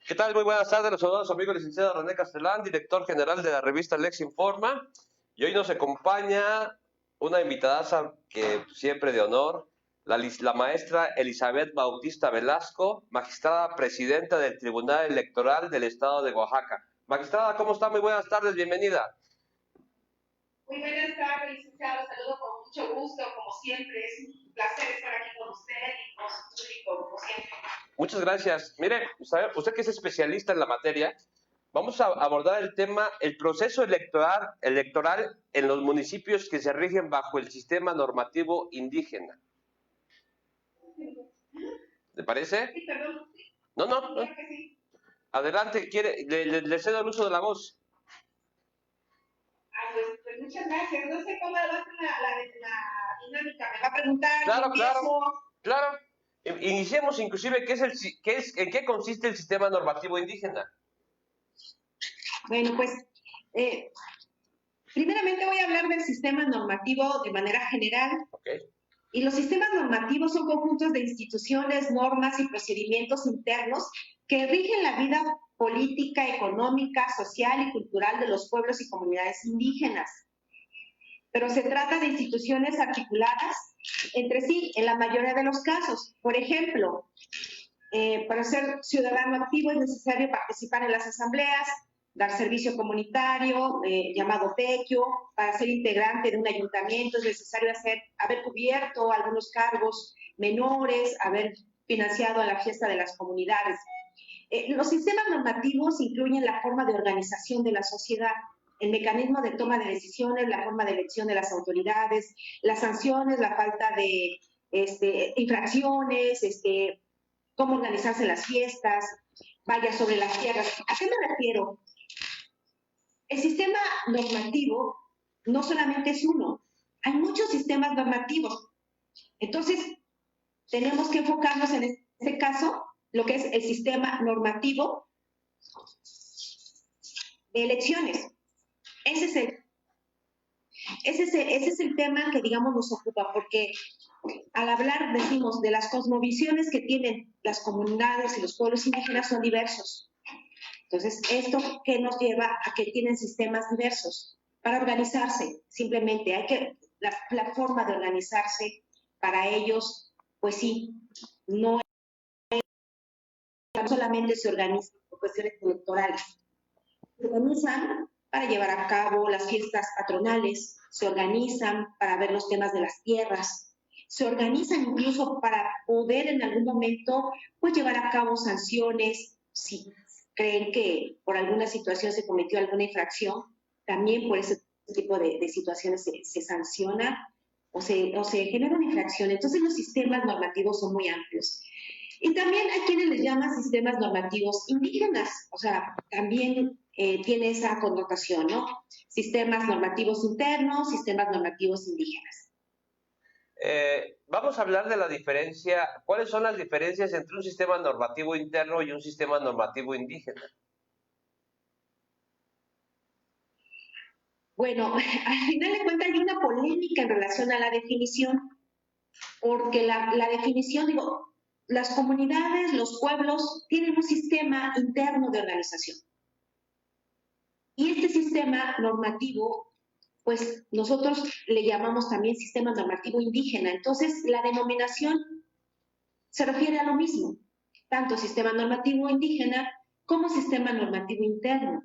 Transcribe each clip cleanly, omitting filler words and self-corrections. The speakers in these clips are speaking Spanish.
¿Qué tal? Muy buenas tardes, los saludos a su amigo licenciado René Castellán, director general de la revista Lex Informa. Y hoy nos acompaña una invitada que siempre de honor, la maestra Elizabeth Bautista Velasco, magistrada presidenta del Tribunal Electoral del Estado de Oaxaca. Magistrada, ¿cómo está? Muy buenas tardes, bienvenida. Muy buenas tardes, licenciado. Saludo con mucho gusto, como siempre. Es un placer estar aquí con usted y con su público, como siempre. Muchas gracias. Mire, usted que es especialista en la materia, vamos a abordar el tema, el proceso electoral en los municipios que se rigen bajo el sistema normativo indígena. ¿Le parece? Sí, perdón. No, no, no. Creo que sí. Adelante, le cedo el uso de la voz. Pues muchas gracias. No sé cómo va a ser la dinámica. Me va a preguntar, Claro, empiezo. claro. Iniciemos inclusive en qué consiste el sistema normativo indígena. Bueno, pues primeramente voy a hablar del sistema normativo de manera general. Okay. Y los sistemas normativos son conjuntos de instituciones, normas y procedimientos internos que rigen la vida política, económica, social y cultural de los pueblos y comunidades indígenas. Pero se trata de instituciones articuladas entre sí en la mayoría de los casos. Por ejemplo, para ser ciudadano activo es necesario participar en las asambleas, dar servicio comunitario, llamado tequio. Para ser integrante de un ayuntamiento es necesario haber cubierto algunos cargos menores, haber financiado a la fiesta de las comunidades. Los sistemas normativos incluyen la forma de organización de la sociedad, el mecanismo de toma de decisiones, la forma de elección de las autoridades, las sanciones, la falta de infracciones, cómo organizarse las fiestas, vaya sobre las tierras. ¿A qué me refiero? El sistema normativo no solamente es uno, hay muchos sistemas normativos. Entonces, tenemos que enfocarnos en este caso, lo que es el sistema normativo de elecciones. Ese es el tema que, digamos, nos ocupa, porque al hablar, decimos, de las cosmovisiones que tienen las comunidades y los pueblos indígenas son diversos. Entonces, ¿esto qué nos lleva a que tienen sistemas diversos? Para organizarse, simplemente la forma de organizarse para ellos, pues sí, no solamente se organizan por cuestiones electorales. Se organizan para llevar a cabo las fiestas patronales, se organizan para ver los temas de las tierras, se organizan incluso para poder en algún momento pues llevar a cabo sanciones si creen que por alguna situación se cometió alguna infracción, también por ese tipo de situaciones se sanciona o se genera una infracción. Entonces los sistemas normativos son muy amplios. Y también hay quienes les llaman sistemas normativos indígenas, o sea, también tiene esa connotación, ¿no? Sistemas normativos internos, sistemas normativos indígenas. Vamos a hablar de la diferencia, ¿cuáles son las diferencias entre un sistema normativo interno y un sistema normativo indígena? Bueno, al final de cuentas hay una polémica en relación a la definición, porque la definición, digo, las comunidades, los pueblos tienen un sistema interno de organización. Y este sistema normativo, pues nosotros le llamamos también sistema normativo indígena. Entonces, la denominación se refiere a lo mismo, tanto sistema normativo indígena como sistema normativo interno.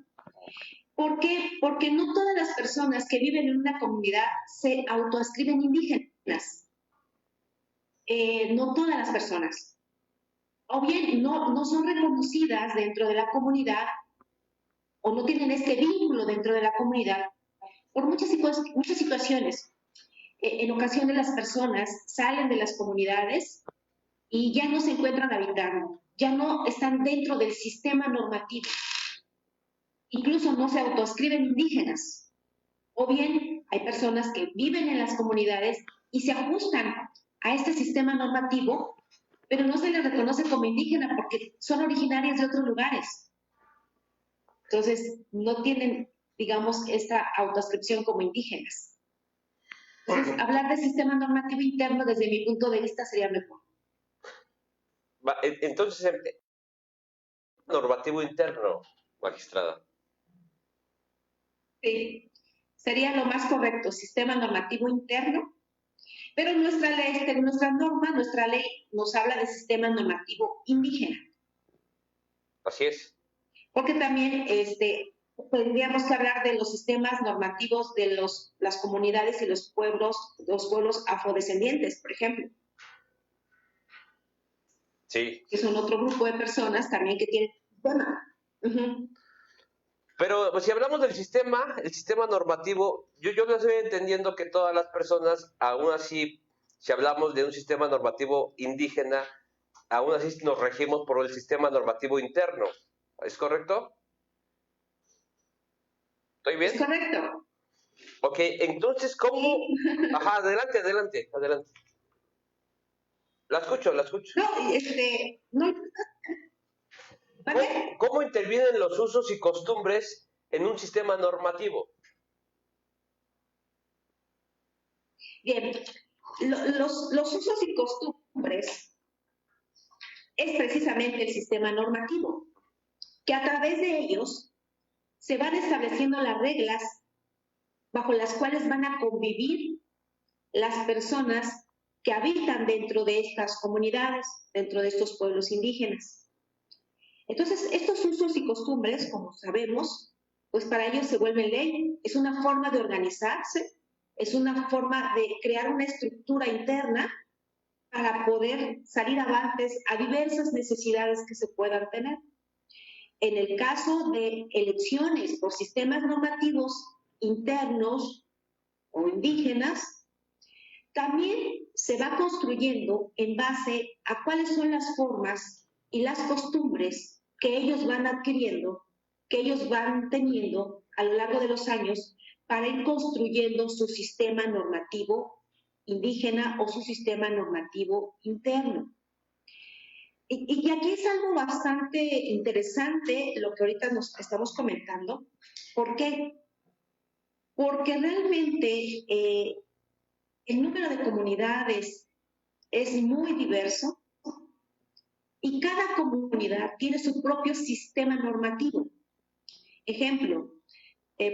¿Por qué? Porque no todas las personas que viven en una comunidad se autoascriben indígenas. No todas las personas. O bien no son reconocidas dentro de la comunidad o no tienen este vínculo dentro de la comunidad por muchas situaciones. En ocasiones las personas salen de las comunidades y ya no se encuentran habitando, ya no están dentro del sistema normativo. Incluso no se autoascriben indígenas. O bien hay personas que viven en las comunidades y se ajustan a este sistema normativo, pero no se les reconoce como indígena porque son originarias de otros lugares. Entonces, no tienen, digamos, esta autoascripción como indígenas. Entonces, hablar de sistema normativo interno desde mi punto de vista sería mejor. Entonces, normativo interno, magistrada. Sí, sería lo más correcto, sistema normativo interno, pero nuestra ley, nuestra ley nos habla de sistema normativo indígena. Así es. Porque también tendríamos que hablar de los sistemas normativos de las comunidades y los pueblos afrodescendientes, por ejemplo. Sí. Que son otro grupo de personas también que tienen sistema. Pero pues, si hablamos del sistema, el sistema normativo, yo lo estoy entendiendo que todas las personas, aún así, si hablamos de un sistema normativo indígena, aún así nos regimos por el sistema normativo interno. ¿Es correcto? ¿Estoy bien? Es correcto. Ok, entonces, ¿cómo? Sí. Ajá, adelante. La escucho. No, ¿Cómo intervienen los usos y costumbres en un sistema normativo? Bien, los usos y costumbres es precisamente el sistema normativo, que a través de ellos se van estableciendo las reglas bajo las cuales van a convivir las personas que habitan dentro de estas comunidades, dentro de estos pueblos indígenas. Entonces, estos usos y costumbres, como sabemos, pues para ellos se vuelven ley. Es una forma de organizarse, es una forma de crear una estructura interna para poder salir avantes a diversas necesidades que se puedan tener. En el caso de elecciones por sistemas normativos internos o indígenas, también se va construyendo en base a cuáles son las formas y las costumbres que ellos van adquiriendo, que ellos van teniendo a lo largo de los años para ir construyendo su sistema normativo indígena o su sistema normativo interno. Y aquí es algo bastante interesante lo que ahorita nos estamos comentando. ¿Por qué? Porque realmente el número de comunidades es muy diverso y cada comunidad tiene su propio sistema normativo. Ejemplo,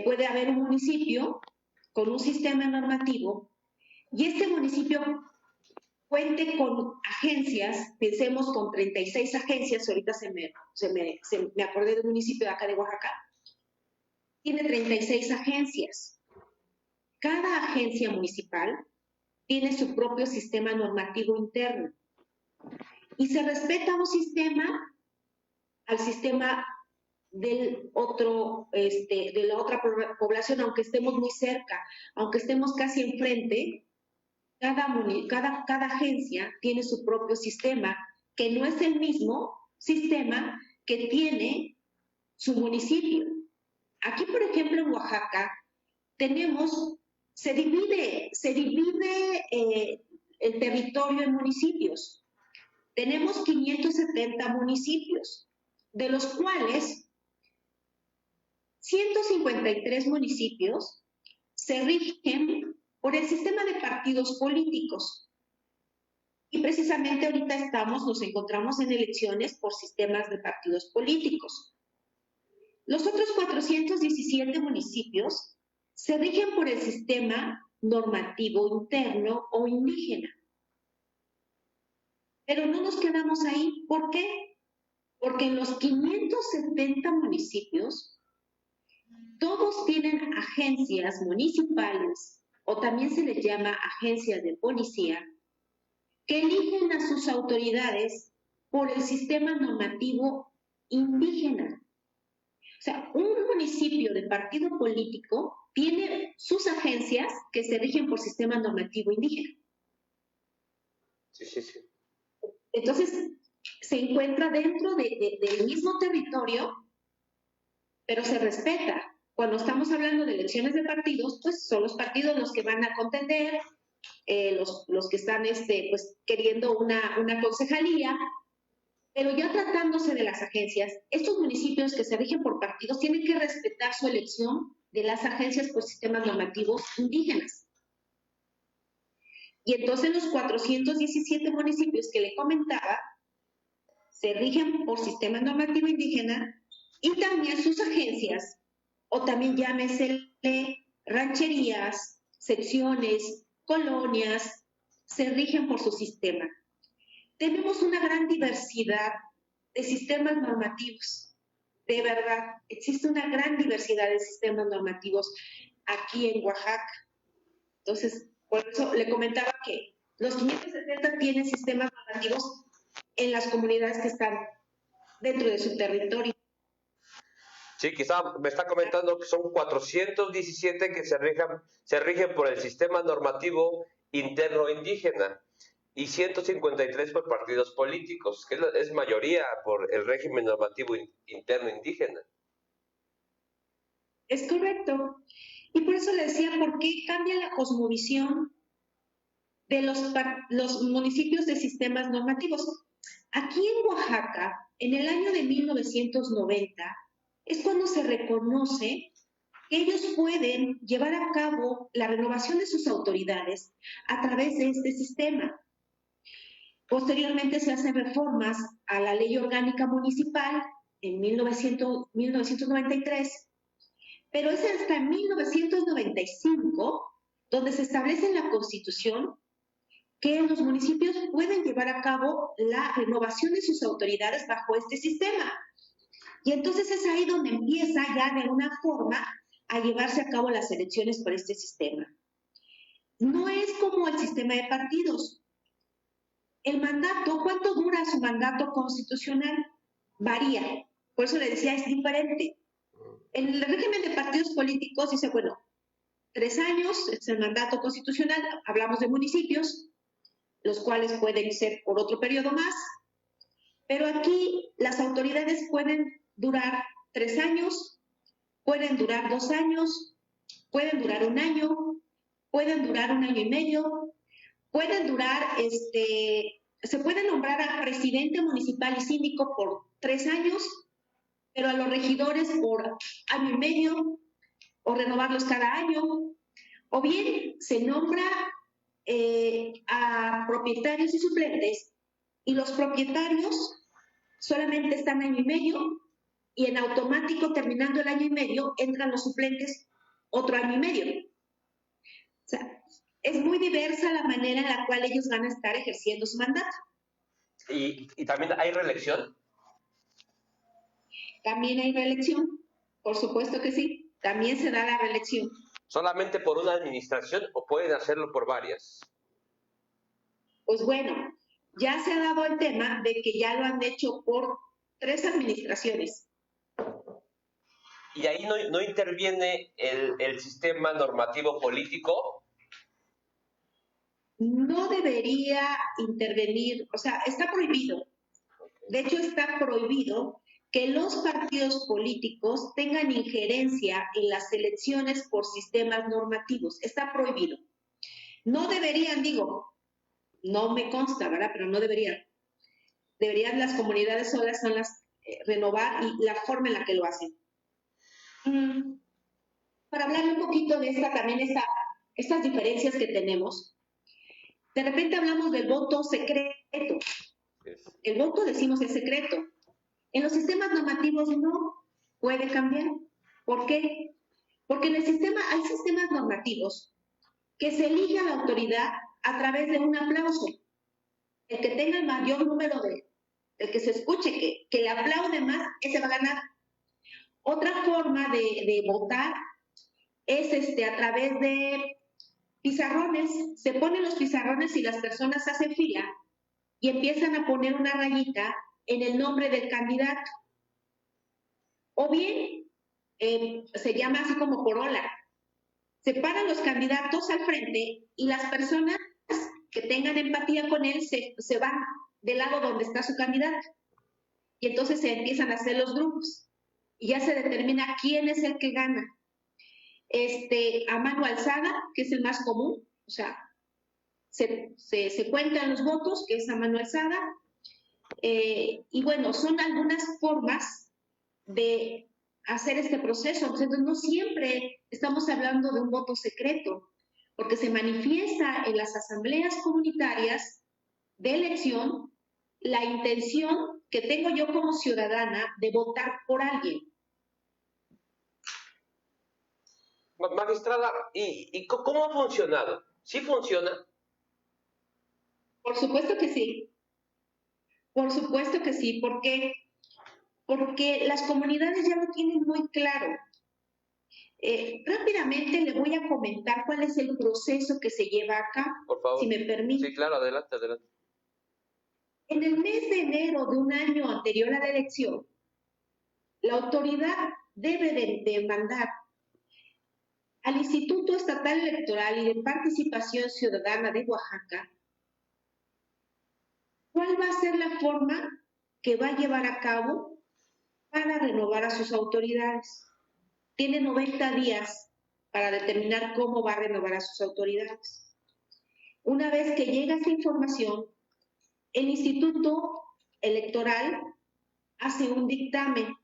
puede haber un municipio con un sistema normativo y este municipio cuente con agencias, pensemos con 36 agencias, ahorita me acordé del municipio de acá de Oaxaca, tiene 36 agencias. Cada agencia municipal tiene su propio sistema normativo interno y se respeta un sistema al sistema del otro, de la otra población, aunque estemos muy cerca, aunque estemos casi enfrente. Cada agencia tiene su propio sistema, que no es el mismo sistema que tiene su municipio. Aquí, por ejemplo, en Oaxaca, se divide el territorio en municipios. Tenemos 570 municipios, de los cuales 153 municipios se rigen por el sistema de partidos políticos. Y precisamente ahorita nos encontramos en elecciones por sistemas de partidos políticos. Los otros 417 municipios se rigen por el sistema normativo interno o indígena. Pero no nos quedamos ahí. ¿Por qué? Porque en los 570 municipios, todos tienen agencias municipales, o también se les llama agencias de policía, que eligen a sus autoridades por el sistema normativo indígena. O sea, un municipio de partido político tiene sus agencias que se rigen por sistema normativo indígena. Sí. Entonces, se encuentra dentro del mismo territorio, pero se respeta. Cuando estamos hablando de elecciones de partidos, pues son los partidos los que van a contender, los que están pues, queriendo una concejalía, pero ya tratándose de las agencias, estos municipios que se rigen por partidos tienen que respetar su elección de las agencias por sistemas normativos indígenas. Y entonces los 417 municipios que le comentaba se rigen por sistema normativo indígena y también sus agencias, o también llámese rancherías, secciones, colonias, se rigen por su sistema. Tenemos una gran diversidad de sistemas normativos. De verdad, existe una gran diversidad de sistemas normativos aquí en Oaxaca. Entonces, por eso le comentaba que los 570 tienen sistemas normativos en las comunidades que están dentro de su territorio. Sí, quizá me está comentando que son 417 que se rigen por el sistema normativo interno indígena y 153 por partidos políticos, que es mayoría por el régimen normativo interno indígena. Es correcto. Y por eso le decía, ¿por qué cambia la cosmovisión de los municipios de sistemas normativos? Aquí en Oaxaca, en el año de 1990, es cuando se reconoce que ellos pueden llevar a cabo la renovación de sus autoridades a través de este sistema. Posteriormente se hacen reformas a la Ley Orgánica Municipal en 1993, pero es hasta 1995 donde se establece en la Constitución que los municipios pueden llevar a cabo la renovación de sus autoridades bajo este sistema. Y entonces es ahí donde empieza ya de una forma a llevarse a cabo las elecciones por este sistema. No es como el sistema de partidos. El mandato, ¿cuánto dura su mandato constitucional? Varía. Por eso le decía, es diferente. En el régimen de partidos políticos dice, bueno, 3 años es el mandato constitucional, hablamos de municipios, los cuales pueden ser por otro periodo más, pero aquí las autoridades pueden durar 3 años, pueden durar 2 años, pueden durar 1 año, pueden durar 1 año y medio, pueden durar, se puede nombrar a presidente municipal y síndico por 3 años, pero a los regidores por año y medio, o renovarlos cada año, o bien se nombra a propietarios y suplentes, y los propietarios solamente están año y medio, y en automático, terminando el año y medio, entran los suplentes otro año y medio. O sea, es muy diversa la manera en la cual ellos van a estar ejerciendo su mandato. ¿Y también hay reelección? También hay reelección, por supuesto que sí, también se da la reelección. ¿Solamente por una administración o pueden hacerlo por varias? Pues bueno, ya se ha dado el tema de que ya lo han hecho por 3 administraciones. ¿Y ahí no interviene el sistema normativo político? No debería intervenir, o sea, está prohibido. De hecho, está prohibido que los partidos políticos tengan injerencia en las elecciones por sistemas normativos. Está prohibido. No deberían, digo, no me consta, ¿verdad? Pero no deberían. Deberían las comunidades solas son las renovar y la forma en la que lo hacen. Para hablar un poquito de estas diferencias que tenemos, de repente hablamos del voto secreto. El voto, decimos, es secreto. En los sistemas normativos no puede cambiar. ¿Por qué? Porque en el sistema hay sistemas normativos que se elige a la autoridad a través de un aplauso. El que tenga el mayor número el que se escuche, que le aplaude más, ese va a ganar. Otra forma de votar es a través de pizarrones. Se ponen los pizarrones y las personas hacen fila y empiezan a poner una rayita en el nombre del candidato. O bien, se llama así como por ola. Se paran los candidatos al frente y las personas que tengan empatía con él se van del lado donde está su candidato. Y entonces se empiezan a hacer los grupos. Y ya se determina quién es el que gana. A mano alzada, que es el más común, o sea, se cuentan los votos, que es a mano alzada, y bueno, son algunas formas de hacer este proceso. Entonces, no siempre estamos hablando de un voto secreto, porque se manifiesta en las asambleas comunitarias de elección la intención que tengo yo como ciudadana de votar por alguien. Magistrada, ¿y cómo ha funcionado? ¿Sí funciona? Por supuesto que sí. Por supuesto que sí. ¿Por qué? Porque las comunidades ya lo tienen muy claro. Rápidamente le voy a comentar cuál es el proceso que se lleva acá, por favor. si me permite. Sí, claro, adelante, adelante. En el mes de enero de un año anterior a la elección, la autoridad debe de mandar al Instituto Estatal Electoral y de Participación Ciudadana de Oaxaca cuál va a ser la forma que va a llevar a cabo para renovar a sus autoridades. Tiene 90 días para determinar cómo va a renovar a sus autoridades. Una vez que llega esta información, el Instituto Electoral hace un dictamen.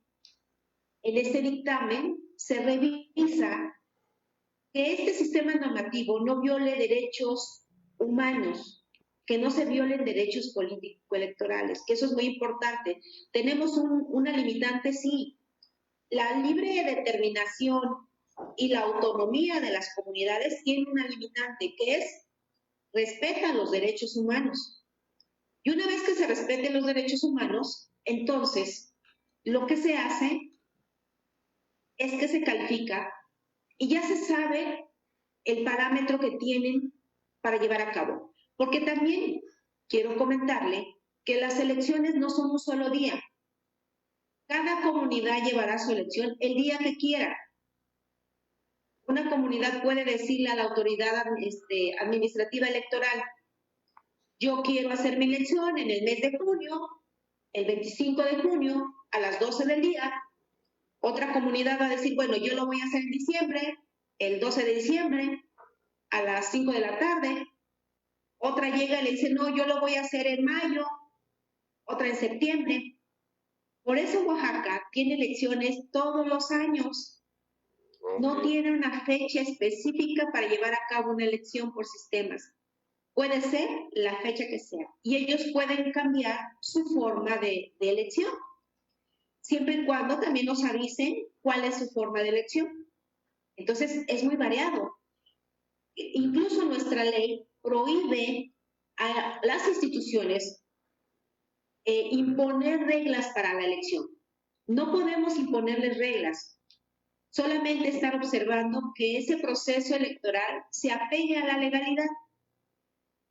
En este dictamen se revisa que este sistema normativo no viole derechos humanos, que no se violen derechos político-electorales, que eso es muy importante. Tenemos una limitante, sí. La libre determinación y la autonomía de las comunidades tiene una limitante, que es respetan los derechos humanos. Y una vez que se respeten los derechos humanos, entonces lo que se hace es que se califica y ya se sabe el parámetro que tienen para llevar a cabo. Porque también quiero comentarle que las elecciones no son un solo día. Cada comunidad llevará su elección el día que quiera. Una comunidad puede decirle a la autoridad administrativa electoral, yo quiero hacer mi elección en el mes de junio, el 25 de junio, a las 12 del día. Otra comunidad va a decir, bueno, yo lo voy a hacer en diciembre, el 12 de diciembre, a las 5 de la tarde. Otra llega y le dice, no, yo lo voy a hacer en mayo, otra en septiembre. Por eso Oaxaca tiene elecciones todos los años. No tiene una fecha específica para llevar a cabo una elección por sistemas. Puede ser la fecha que sea. Y ellos pueden cambiar su forma de elección, siempre y cuando también nos avisen cuál es su forma de elección. Entonces, es muy variado. Incluso nuestra ley prohíbe a las instituciones imponer reglas para la elección. No podemos imponerles reglas, solamente estar observando que ese proceso electoral se apegue a la legalidad.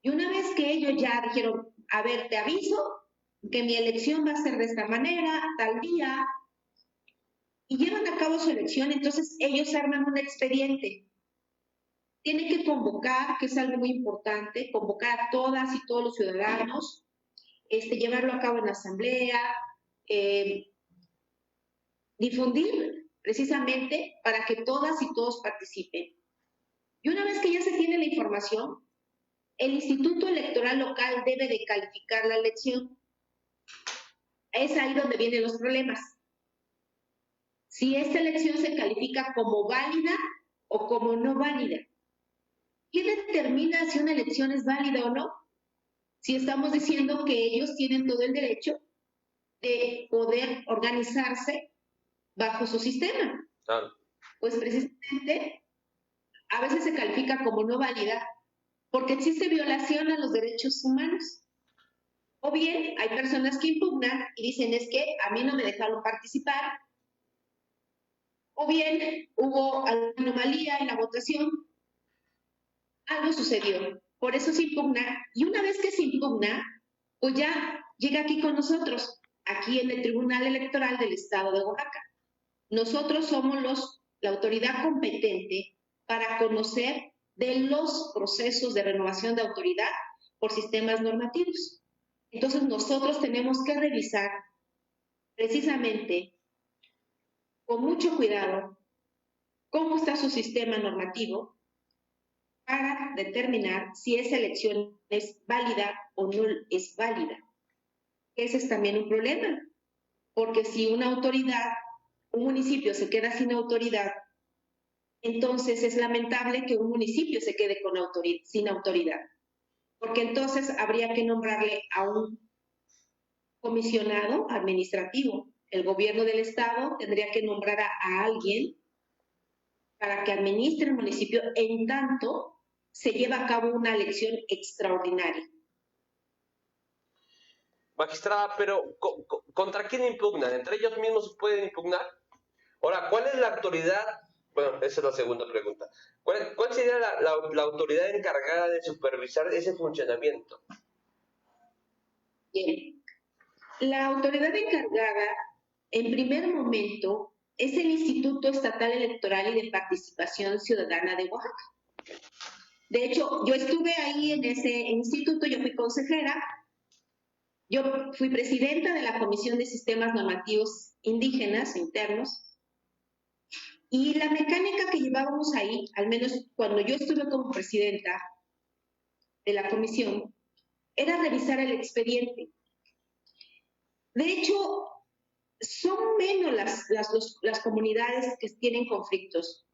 Y una vez que ellos ya dijeron, a ver, te aviso que mi elección va a ser de esta manera, tal día, y llevan a cabo su elección, entonces ellos arman un expediente. Tienen que convocar, que es algo muy importante, convocar a todas y todos los ciudadanos, llevarlo a cabo en la asamblea, difundir precisamente para que todas y todos participen. Y una vez que ya se tiene la información, el Instituto Electoral Local debe de calificar la elección. Es ahí donde vienen los problemas. Si esta elección se califica como válida o como no válida. ¿Quién determina si una elección es válida o no? Si estamos diciendo que ellos tienen todo el derecho de poder organizarse bajo su sistema. Claro. Pues precisamente a veces se califica como no válida porque existe violación a los derechos humanos. O bien hay personas que impugnan y dicen es que a mí no me dejaron participar. O bien hubo alguna anomalía en la votación. Algo sucedió. Por eso se impugna. Y una vez que se impugna, pues ya llega aquí con nosotros, aquí en el Tribunal Electoral del Estado de Oaxaca. Nosotros somos la autoridad competente para conocer de los procesos de renovación de autoridad por sistemas normativos. Entonces nosotros tenemos que revisar precisamente con mucho cuidado cómo está su sistema normativo para determinar si esa elección es válida o no es válida. Ese es también un problema, porque si una autoridad, un municipio se queda sin autoridad, entonces es lamentable que un municipio se quede sin autoridad, porque entonces habría que nombrarle a un comisionado administrativo. El gobierno del estado tendría que nombrar a alguien para que administre el municipio en tanto se lleva a cabo una elección extraordinaria. Magistrada, pero ¿contra quién impugnan? ¿Entre ellos mismos pueden impugnar? Ahora, ¿cuál es la autoridad? Bueno, esa es la segunda pregunta. ¿Cuál sería la autoridad encargada de supervisar ese funcionamiento? Bien. La autoridad encargada, en primer momento, es el Instituto Estatal Electoral y de Participación Ciudadana de Oaxaca. De hecho, yo estuve ahí en ese instituto, yo fui consejera, yo fui presidenta de la Comisión de Sistemas Normativos Indígenas Internos, y la mecánica que llevábamos ahí, al menos cuando yo estuve como presidenta de la comisión, era revisar el expediente. De hecho, son menos las comunidades que tienen conflictos.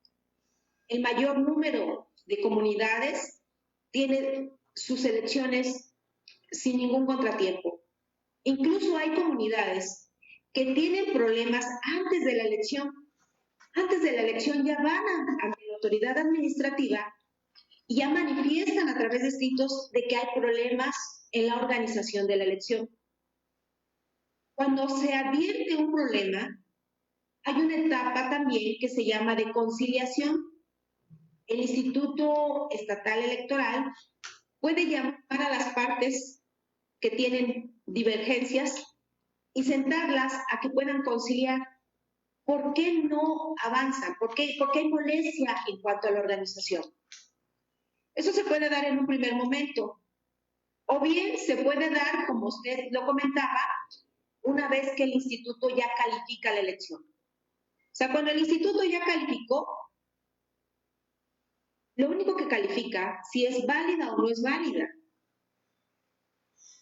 El mayor número de comunidades tiene sus elecciones sin ningún contratiempo. Incluso hay comunidades que tienen problemas antes de la elección. Antes de la elección ya van ante la autoridad administrativa y ya manifiestan a través de escritos de que hay problemas en la organización de la elección. Cuando se advierte un problema, hay una etapa también que se llama de conciliación. El Instituto Estatal Electoral puede llamar a las partes que tienen divergencias y sentarlas a que puedan conciliar. ¿Por qué no avanzan? ¿Por qué hay molestia en cuanto a la organización? Eso se puede dar en un primer momento. O bien se puede dar, como usted lo comentaba, una vez que el instituto ya califica la elección. O sea, cuando el instituto ya calificó, lo único que califica si es válida o no es válida.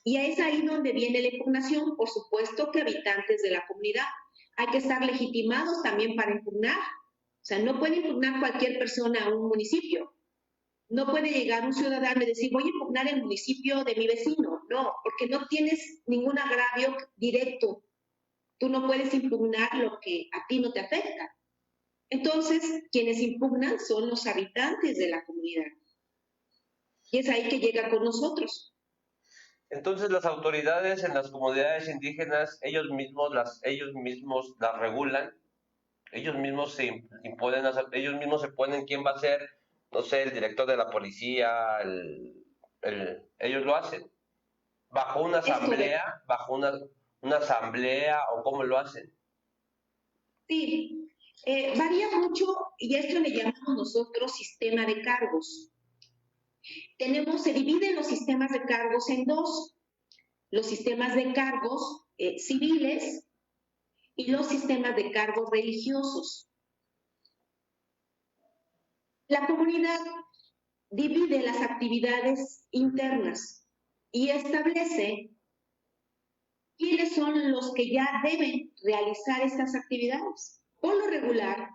Y es ahí donde viene la impugnación, por supuesto que habitantes de la comunidad. Hay que estar legitimados también para impugnar. O sea, no puede impugnar cualquier persona a un municipio. No puede llegar un ciudadano y decir, voy a impugnar el municipio de mi vecino. No, porque no tienes ningún agravio directo. Tú no puedes impugnar lo que a ti no te afecta. Entonces, quienes impugnan son los habitantes de la comunidad. Y es ahí que llega con nosotros. Entonces, las autoridades en las comunidades indígenas, ellos mismos las regulan, ellos mismos se imponen, ellos mismos se ponen quién va a ser, no sé, el director de la policía, ellos lo hacen. Bajo una asamblea, una asamblea, o cómo lo hacen. Sí, varía mucho y a esto le llamamos nosotros sistema de cargos. Se dividen los sistemas de cargos en dos: los sistemas de cargos civiles y los sistemas de cargos religiosos. La comunidad divide las actividades internas y establece quiénes son los que ya deben realizar estas actividades. Por lo regular,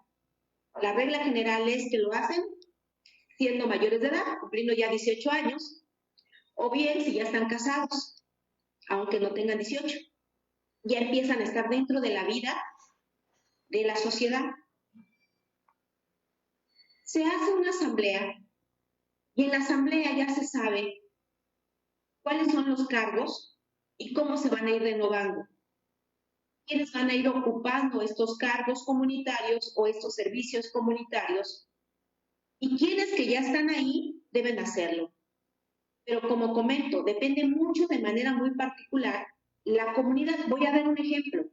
la regla general es que lo hacen siendo mayores de edad, cumpliendo ya 18 años, o bien si ya están casados, aunque no tengan 18, ya empiezan a estar dentro de la vida de la sociedad. Se hace una asamblea y en la asamblea ya se sabe cuáles son los cargos y cómo se van a ir renovando. Quiénes van a ir ocupando estos cargos comunitarios o estos servicios comunitarios y quienes que ya están ahí deben hacerlo. Pero como comento, depende mucho de manera muy particular la comunidad. Voy a dar un ejemplo.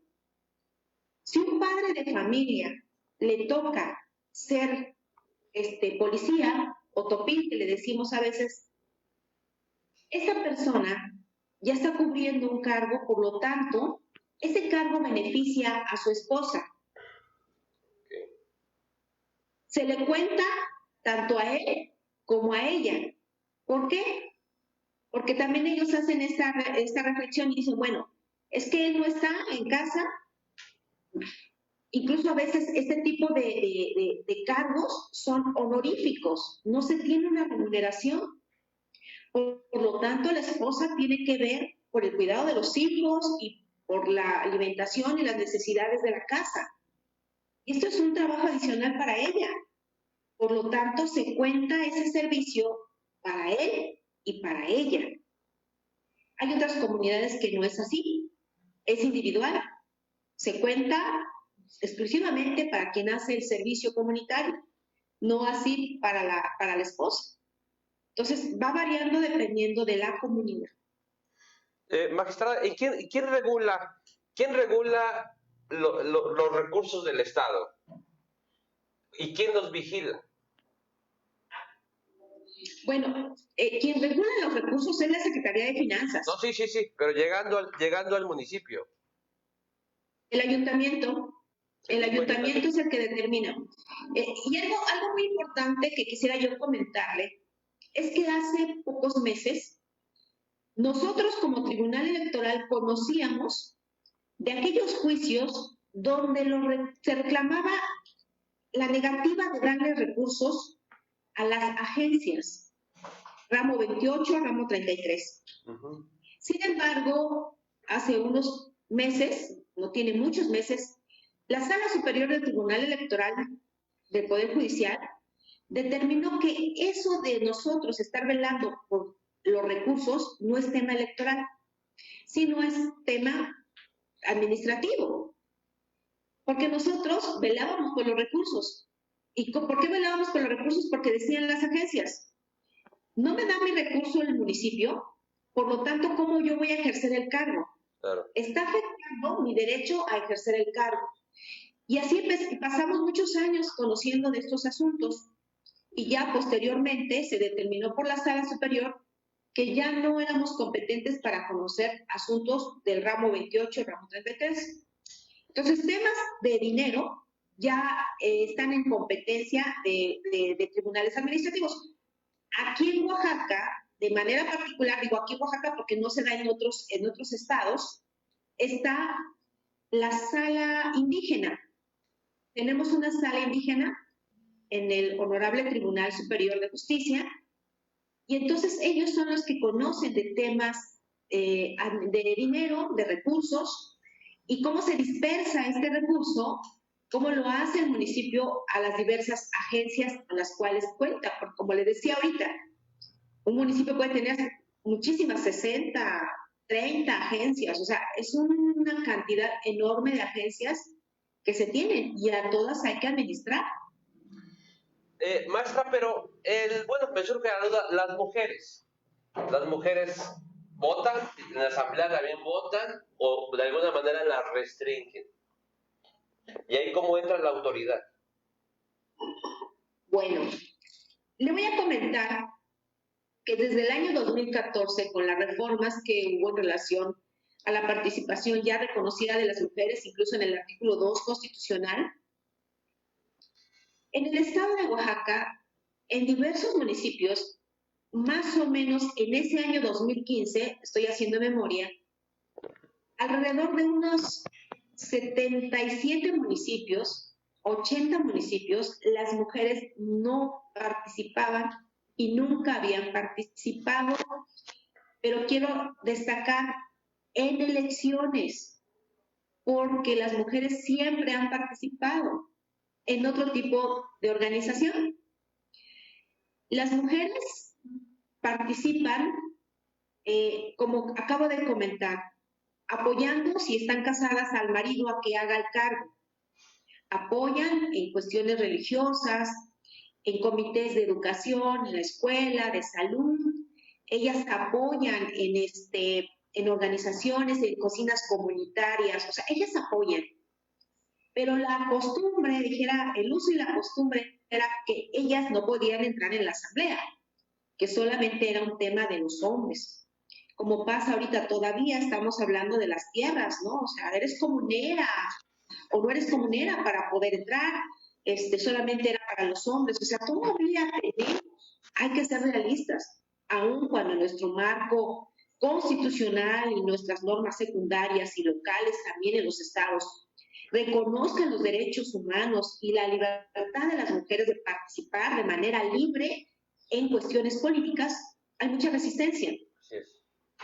Si un padre de familia le toca ser policía o topil, que le decimos a veces, esa persona ya está cubriendo un cargo, por lo tanto, ese cargo beneficia a su esposa. Se le cuenta tanto a él como a ella. ¿Por qué? Porque también ellos hacen esta reflexión y dicen, bueno, es que él no está en casa. Incluso a veces este tipo de cargos son honoríficos, no se tiene una remuneración. Por lo tanto, la esposa tiene que ver por el cuidado de los hijos y por la alimentación y las necesidades de la casa. Y esto es un trabajo adicional para ella. Por lo tanto, se cuenta ese servicio para él y para ella. Hay otras comunidades que no es así, es individual. Se cuenta exclusivamente para quien hace el servicio comunitario, no así para la esposa. Entonces, va variando dependiendo de la comunidad. Magistrada, ¿y quién regula los recursos del Estado? ¿Y quién los vigila? Bueno, quien regula los recursos es la Secretaría de Finanzas. No, sí, pero llegando al municipio. El ayuntamiento. El ayuntamiento es el que determina. Y algo muy importante que quisiera yo comentarle es que hace pocos meses nosotros como Tribunal Electoral conocíamos de aquellos juicios donde se reclamaba la negativa de darle recursos a las agencias, ramo 28, ramo 33. Uh-huh. Sin embargo, hace unos meses, no tiene muchos meses, la Sala Superior del Tribunal Electoral del Poder Judicial determinó que eso de nosotros estar velando por los recursos no es tema electoral, sino es tema administrativo. Porque nosotros velábamos por los recursos. ¿Y por qué velábamos por los recursos? Porque decían las agencias, no me da mi recurso el municipio, por lo tanto, ¿cómo yo voy a ejercer el cargo? Claro. Está afectando mi derecho a ejercer el cargo. Y así pasamos muchos años conociendo de estos asuntos. Y ya posteriormente se determinó por la Sala Superior que ya no éramos competentes para conocer asuntos del ramo 28, ramo 33. Entonces, temas de dinero ya están en competencia de tribunales administrativos. Aquí en Oaxaca, de manera particular, digo aquí en Oaxaca porque no se da en otros estados, está la sala indígena. Tenemos una sala indígena en el Honorable Tribunal Superior de Justicia, y entonces ellos son los que conocen de temas de dinero, de recursos, y cómo se dispersa este recurso, cómo lo hace el municipio a las diversas agencias a las cuales cuenta. Porque como les decía ahorita, un municipio puede tener muchísimas, 60, 30 agencias, o sea, es una cantidad enorme de agencias que se tienen y a todas hay que administrar. Maestra, pero me surge la duda, las mujeres votan, en la asamblea también votan, o de alguna manera las restringen. ¿Y ahí cómo entra la autoridad? Bueno, le voy a comentar que desde el año 2014, con las reformas que hubo en relación a la participación ya reconocida de las mujeres, incluso en el artículo 2 constitucional, en el estado de Oaxaca, en diversos municipios, más o menos en ese año 2015, estoy haciendo memoria, alrededor de unos 77 municipios, 80 municipios, las mujeres no participaban y nunca habían participado, pero quiero destacar en elecciones, porque las mujeres siempre han participado en otro tipo de organización. Las mujeres participan, como acabo de comentar, apoyando si están casadas al marido a que haga el cargo. Apoyan en cuestiones religiosas, en comités de educación, en la escuela, de salud. Ellas apoyan en organizaciones, en cocinas comunitarias, o sea, ellas apoyan. Pero la costumbre, el uso y la costumbre era que ellas no podían entrar en la asamblea, que solamente era un tema de los hombres. Como pasa ahorita todavía, estamos hablando de las tierras, ¿no? O sea, eres comunera o no eres comunera para poder entrar, solamente era para los hombres. O sea, todavía hay que ser realistas, aun cuando nuestro marco constitucional y nuestras normas secundarias y locales también en los estados reconozcan los derechos humanos y la libertad de las mujeres de participar de manera libre en cuestiones políticas, hay mucha resistencia. Así es.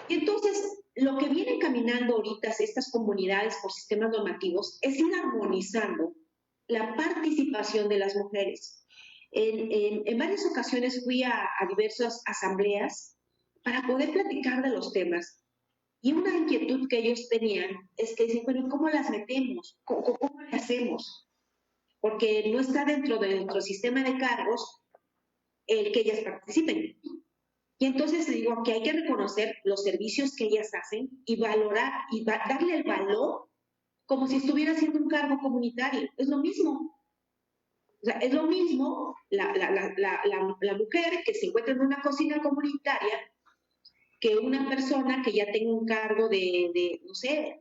Y entonces, lo que vienen caminando ahorita estas comunidades por sistemas normativos es ir armonizando la participación de las mujeres. En varias ocasiones fui a diversas asambleas para poder platicar de los temas. Y una inquietud que ellos tenían es que dicen, bueno, ¿cómo las metemos? ¿Cómo le hacemos? Porque no está dentro de nuestro sistema de cargos el que ellas participen. Y entonces digo que hay que reconocer los servicios que ellas hacen y valorar y darle el valor como si estuviera haciendo un cargo comunitario. Es lo mismo. O sea, es lo mismo la mujer que se encuentra en una cocina comunitaria que una persona que ya tenga un cargo de no sé,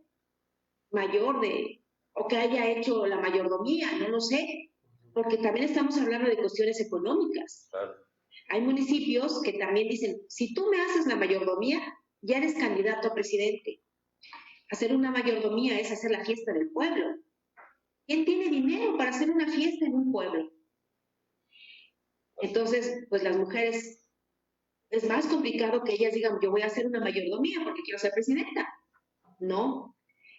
mayor o que haya hecho la mayordomía, no lo sé, porque también estamos hablando de cuestiones económicas. Claro. Hay municipios que también dicen, si tú me haces la mayordomía, ya eres candidato a presidente. Hacer una mayordomía es hacer la fiesta del pueblo. ¿Quién tiene dinero para hacer una fiesta en un pueblo? Entonces, pues las mujeres, es más complicado que ellas digan, yo voy a hacer una mayordomía porque quiero ser presidenta. No.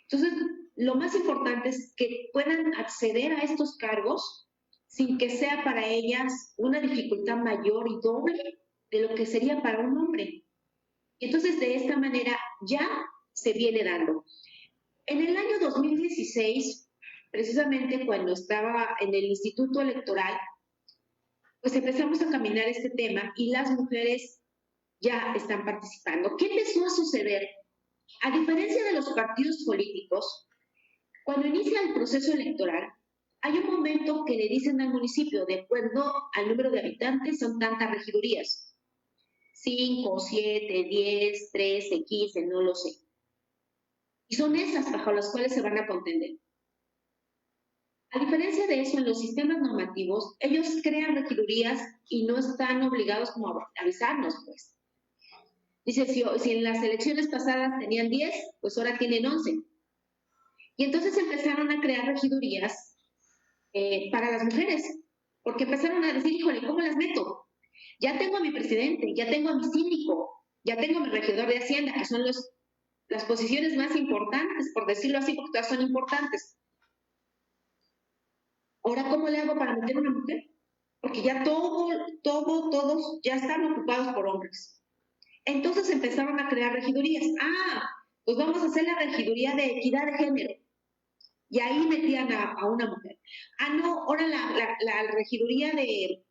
Entonces, lo más importante es que puedan acceder a estos cargos sin que sea para ellas una dificultad mayor y doble de lo que sería para un hombre. Y entonces, de esta manera ya se viene dando. En el año 2016, precisamente cuando estaba en el Instituto Electoral, pues empezamos a caminar este tema y las mujeres ya están participando. ¿Qué empezó a suceder? A diferencia de los partidos políticos, cuando inicia el proceso electoral, hay un momento que le dicen al municipio, de acuerdo al número de habitantes, son tantas regidurías. 5, 7, 10, 13, 15, no lo sé. Y son esas bajo las cuales se van a contender. A diferencia de eso, en los sistemas normativos, ellos crean regidurías y no están obligados como a avisarnos, pues. Dice, si en las elecciones pasadas tenían 10, pues ahora tienen 11. Y entonces empezaron a crear regidurías para las mujeres, porque empezaron a decir, híjole, ¿cómo las meto? Ya tengo a mi presidente, ya tengo a mi síndico, ya tengo a mi regidor de Hacienda, que son las posiciones más importantes, por decirlo así, porque todas son importantes. Ahora, ¿cómo le hago para meter una mujer? Porque ya todos ya están ocupados por hombres. Entonces empezaron a crear regidurías. Pues vamos a hacer la regiduría de equidad de género. Y ahí metían a una mujer. No, ahora la regiduría ¿qué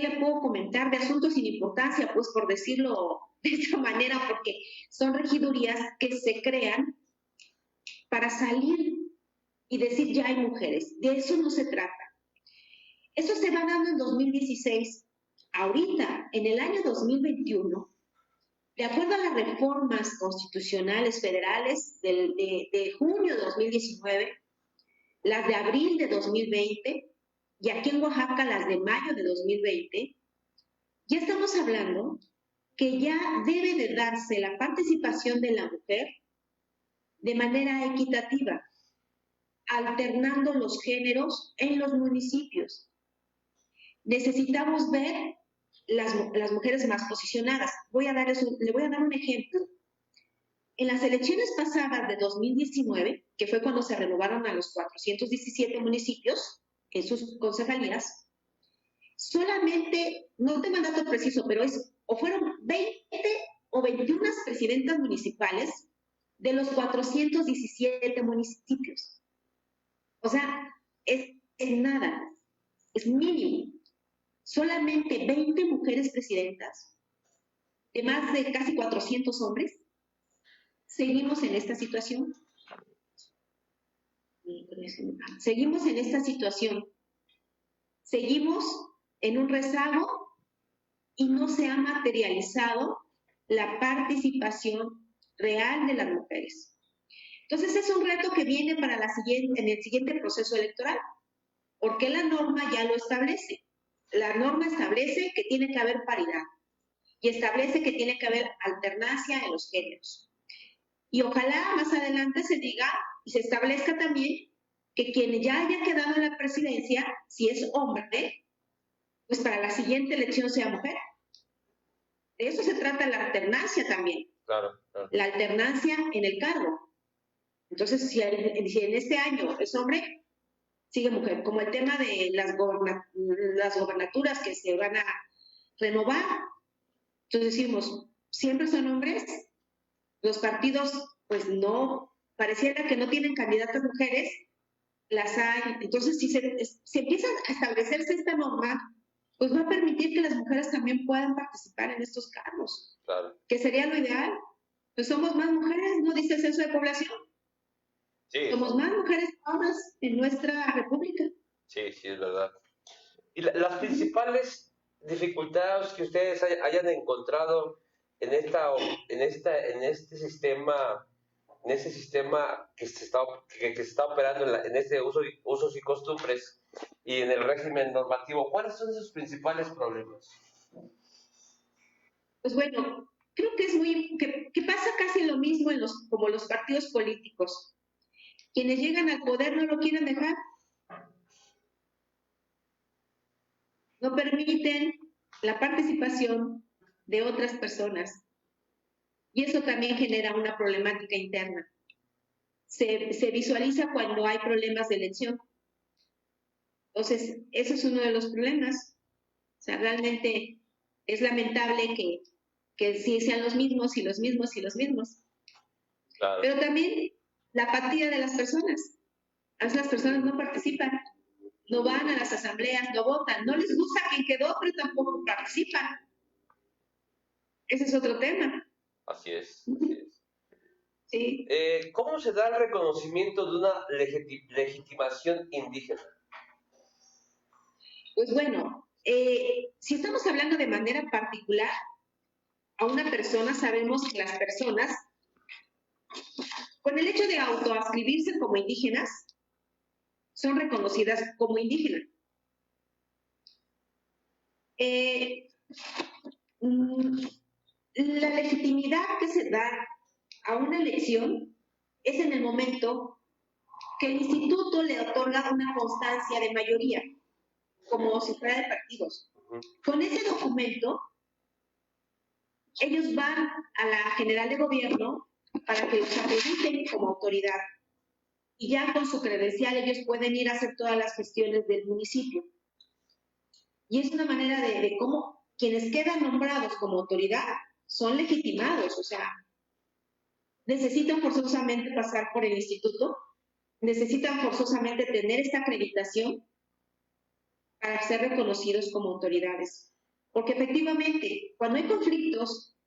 le puedo comentar? De asuntos sin importancia, pues por decirlo de esta manera, porque son regidurías que se crean para salir y decir ya hay mujeres. De eso no se trata. Eso se va dando en 2016. Ahorita, en el año 2021, de acuerdo a las reformas constitucionales federales de junio de 2019, las de abril de 2020 y aquí en Oaxaca las de mayo de 2020, ya estamos hablando que ya debe de darse la participación de la mujer de manera equitativa, alternando los géneros en los municipios. Necesitamos ver las mujeres más posicionadas. Le voy a dar un ejemplo. En las elecciones pasadas de 2019, que fue cuando se renovaron a los 417 municipios en sus concejalías, solamente, no tengo el dato preciso, pero fueron 20 o 21 presidentas municipales de los 417 municipios. O sea, es nada, es mínimo. Solamente 20 mujeres presidentas, de más de casi 400 hombres. Seguimos en esta situación. Seguimos en esta situación. Seguimos en un rezago y no se ha materializado la participación real de las mujeres. Entonces es un reto que viene para en el siguiente proceso electoral, porque la norma ya lo establece. La norma establece que tiene que haber paridad y establece que tiene que haber alternancia en los géneros. Y ojalá más adelante se diga y se establezca también que quien ya haya quedado en la presidencia, si es hombre, pues para la siguiente elección sea mujer. De eso se trata la alternancia también. Claro, claro. La alternancia en el cargo. Entonces, si en este año es hombre, sigue mujer. Como el tema de las gobernaturas que se van a renovar. Entonces decimos, ¿siempre son hombres? Los partidos, pues no, pareciera que no tienen candidatas mujeres, las hay. Entonces, si empieza a establecerse esta norma, pues va a permitir que las mujeres también puedan participar en estos cargos. Claro. Que sería lo ideal. Pues somos más mujeres, ¿no? Dice el censo de población. Sí. Somos más mujeres ahora en nuestra república. Sí, sí, es verdad. ¿Y las principales dificultades que ustedes hayan encontrado en este sistema que se está operando en este usos y costumbres y en el régimen normativo? ¿Cuáles son esos principales problemas? Pues bueno, creo que que pasa casi lo mismo como los partidos políticos. Quienes llegan al poder no lo quieren dejar. No permiten la participación de otras personas. Y eso también genera una problemática interna. Se visualiza cuando hay problemas de elección. Entonces, eso es uno de los problemas. O sea, realmente es lamentable que sí sean los mismos y los mismos y los mismos. Claro. Pero también la apatía de las personas. A veces las personas no participan, no van a las asambleas, no votan, no les gusta quien quedó, pero tampoco participan. Ese es otro tema. Así es. Así es. Sí. ¿Cómo se da el reconocimiento de una legitimación indígena? Pues bueno, si estamos hablando de manera particular a una persona, sabemos que las personas, con el hecho de autoascribirse como indígenas, son reconocidas como indígenas. La legitimidad que se da a una elección es en el momento que el instituto le otorga una constancia de mayoría, como si fuera de partidos. Con ese documento, ellos van a la General de Gobierno para que los acrediten como autoridad. Y ya con su credencial ellos pueden ir a hacer todas las gestiones del municipio. Y es una manera de cómo quienes quedan nombrados como autoridad son legitimados, o sea, necesitan forzosamente pasar por el instituto, necesitan forzosamente tener esta acreditación para ser reconocidos como autoridades. Porque efectivamente, cuando hay conflictos,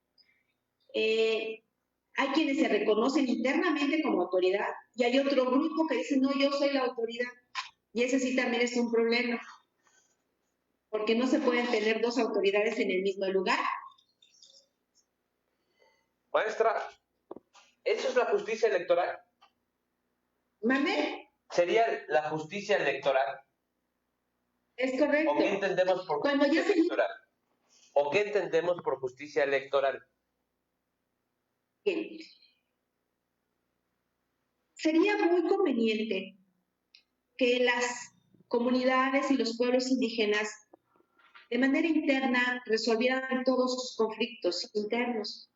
hay quienes se reconocen internamente como autoridad y hay otro grupo que dice, no, yo soy la autoridad. Y ese sí también es un problema, porque no se pueden tener dos autoridades en el mismo lugar. Maestra, ¿eso es la justicia electoral? ¿Mande? ¿Sería la justicia electoral? Es correcto. ¿O qué entendemos por justicia electoral? ¿O qué entendemos por justicia electoral? Bien. Sería muy conveniente que las comunidades y los pueblos indígenas de manera interna resolvieran todos sus conflictos internos,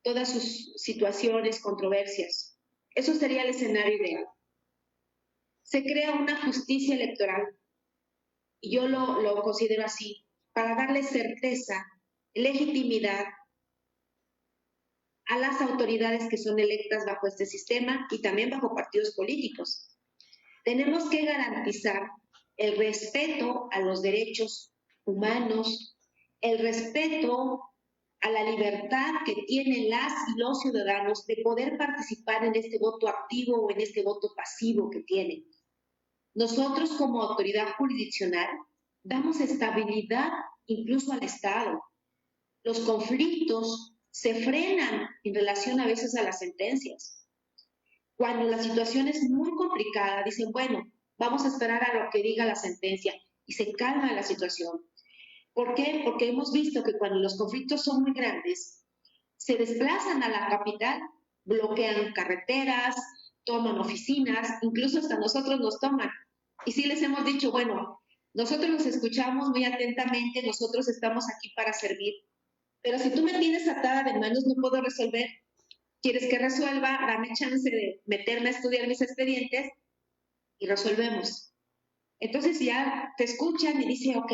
todas sus situaciones, controversias. Eso sería el escenario ideal. Se crea una justicia electoral, y yo lo considero así, para darle certeza, legitimidad a las autoridades que son electas bajo este sistema y también bajo partidos políticos. Tenemos que garantizar el respeto a los derechos humanos, el respeto a la libertad que tienen las y los ciudadanos de poder participar en este voto activo o en este voto pasivo que tienen. Nosotros como autoridad jurisdiccional damos estabilidad incluso al Estado. Los conflictos se frenan en relación a veces a las sentencias. Cuando la situación es muy complicada, dicen, bueno, vamos a esperar a lo que diga la sentencia y se calma la situación. ¿Por qué? Porque hemos visto que cuando los conflictos son muy grandes, se desplazan a la capital, bloquean carreteras, toman oficinas, incluso hasta nosotros nos toman. Y sí les hemos dicho, bueno, nosotros los escuchamos muy atentamente, nosotros estamos aquí para servir, Pero si tú me tienes atada de manos, no puedo resolver. ¿Quieres que resuelva? Dame chance de meterme a estudiar mis expedientes y resolvemos. Entonces ya te escuchan y dicen, ok.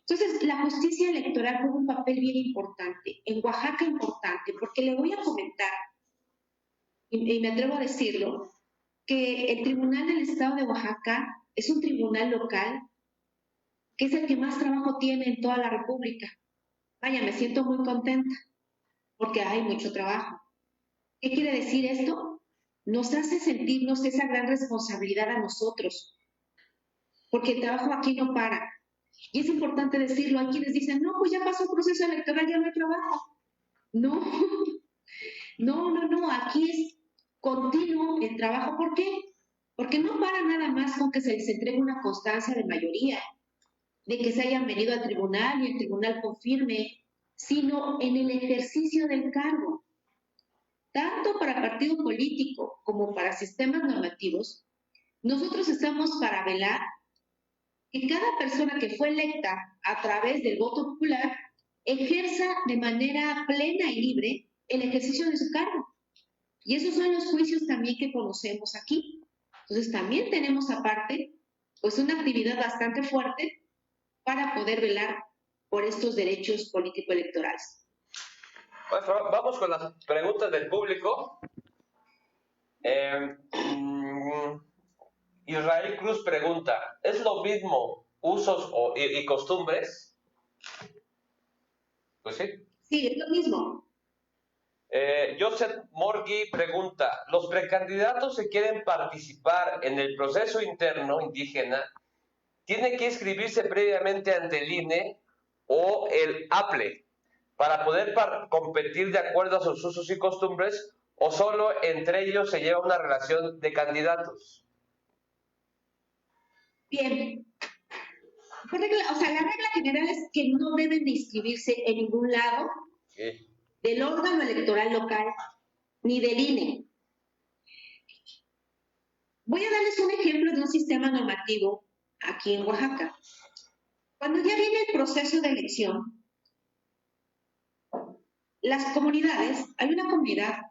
Entonces, la justicia electoral juega un papel bien importante, en Oaxaca importante, porque le voy a comentar, y me atrevo a decirlo, que el Tribunal del Estado de Oaxaca es un tribunal local que es el que más trabajo tiene en toda la República. Vaya, me siento muy contenta porque hay mucho trabajo. ¿Qué quiere decir esto? Nos hace sentirnos esa gran responsabilidad a nosotros, porque el trabajo aquí no para. Y es importante decirlo, hay quienes dicen, no, pues ya pasó el proceso electoral, ya no hay trabajo. No, no, aquí es continuo el trabajo. ¿Por qué? Porque no para nada más con que se les entregue una constancia de mayoría, de que se hayan venido al tribunal y el tribunal confirme, sino en el ejercicio del cargo. Tanto para partido político como para sistemas normativos, nosotros estamos para velar que cada persona que fue electa a través del voto popular ejerza de manera plena y libre el ejercicio de su cargo. Y esos son los juicios también que conocemos aquí. Entonces también tenemos aparte, pues una actividad bastante fuerte para poder velar por estos derechos político-electorales. Pues vamos con las preguntas del público. Israel Cruz pregunta, ¿es lo mismo usos y costumbres? Pues sí. Sí, es lo mismo. Joseph Morgui pregunta, ¿los precandidatos que quieren participar en el proceso interno indígena tienen que inscribirse previamente ante el INE o el APLE para poder competir de acuerdo a sus usos y costumbres o solo entre ellos se lleva una relación de candidatos? Bien. La regla general es que no deben de inscribirse en ningún lado del órgano electoral local ni del INE. Voy a darles un ejemplo de un sistema normativo aquí en Oaxaca. Cuando ya viene el proceso de elección, las comunidades, hay una comunidad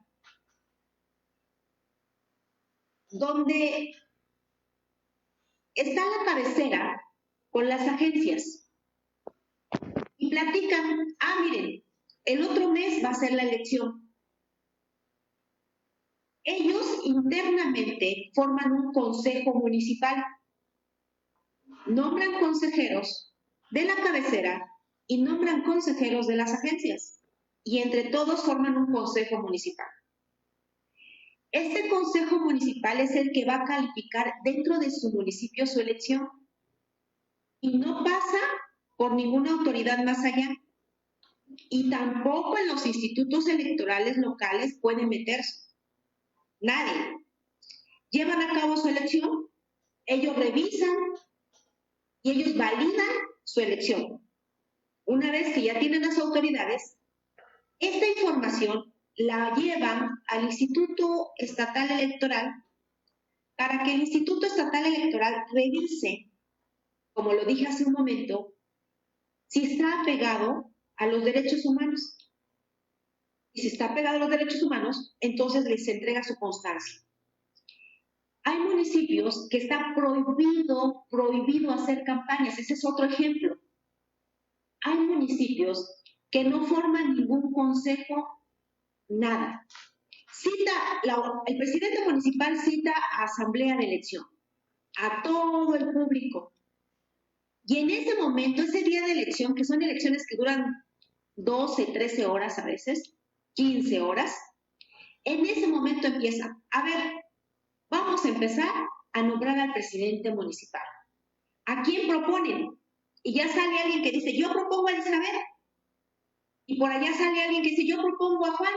donde está la cabecera con las agencias y platican, miren, el otro mes va a ser la elección. Ellos internamente forman un consejo municipal, nombran consejeros de la cabecera y nombran consejeros de las agencias y entre todos forman un consejo municipal. Este consejo municipal es el que va a calificar dentro de su municipio su elección y no pasa por ninguna autoridad más allá. Y tampoco en los institutos electorales locales pueden meterse. Nadie. Llevan a cabo su elección, ellos revisan y ellos validan su elección. Una vez que ya tienen las autoridades, esta información la llevan al Instituto Estatal Electoral para que el Instituto Estatal Electoral revise, como lo dije hace un momento, si está apegado a los derechos humanos. Y si está apegado a los derechos humanos, entonces les entrega su constancia. Hay municipios que está prohibido hacer campañas. Ese es otro ejemplo. Hay municipios que no forman ningún consejo, nada. El presidente municipal cita a asamblea de elección, a todo el público. Y en ese momento, ese día de elección, que son elecciones que duran 12, 13 horas a veces, 15 horas, en ese momento empieza, a ver, vamos a empezar a nombrar al presidente municipal. ¿A quién proponen? Y ya sale alguien que dice, yo propongo a Elizabeth. Y por allá sale alguien que dice, yo propongo a Juan.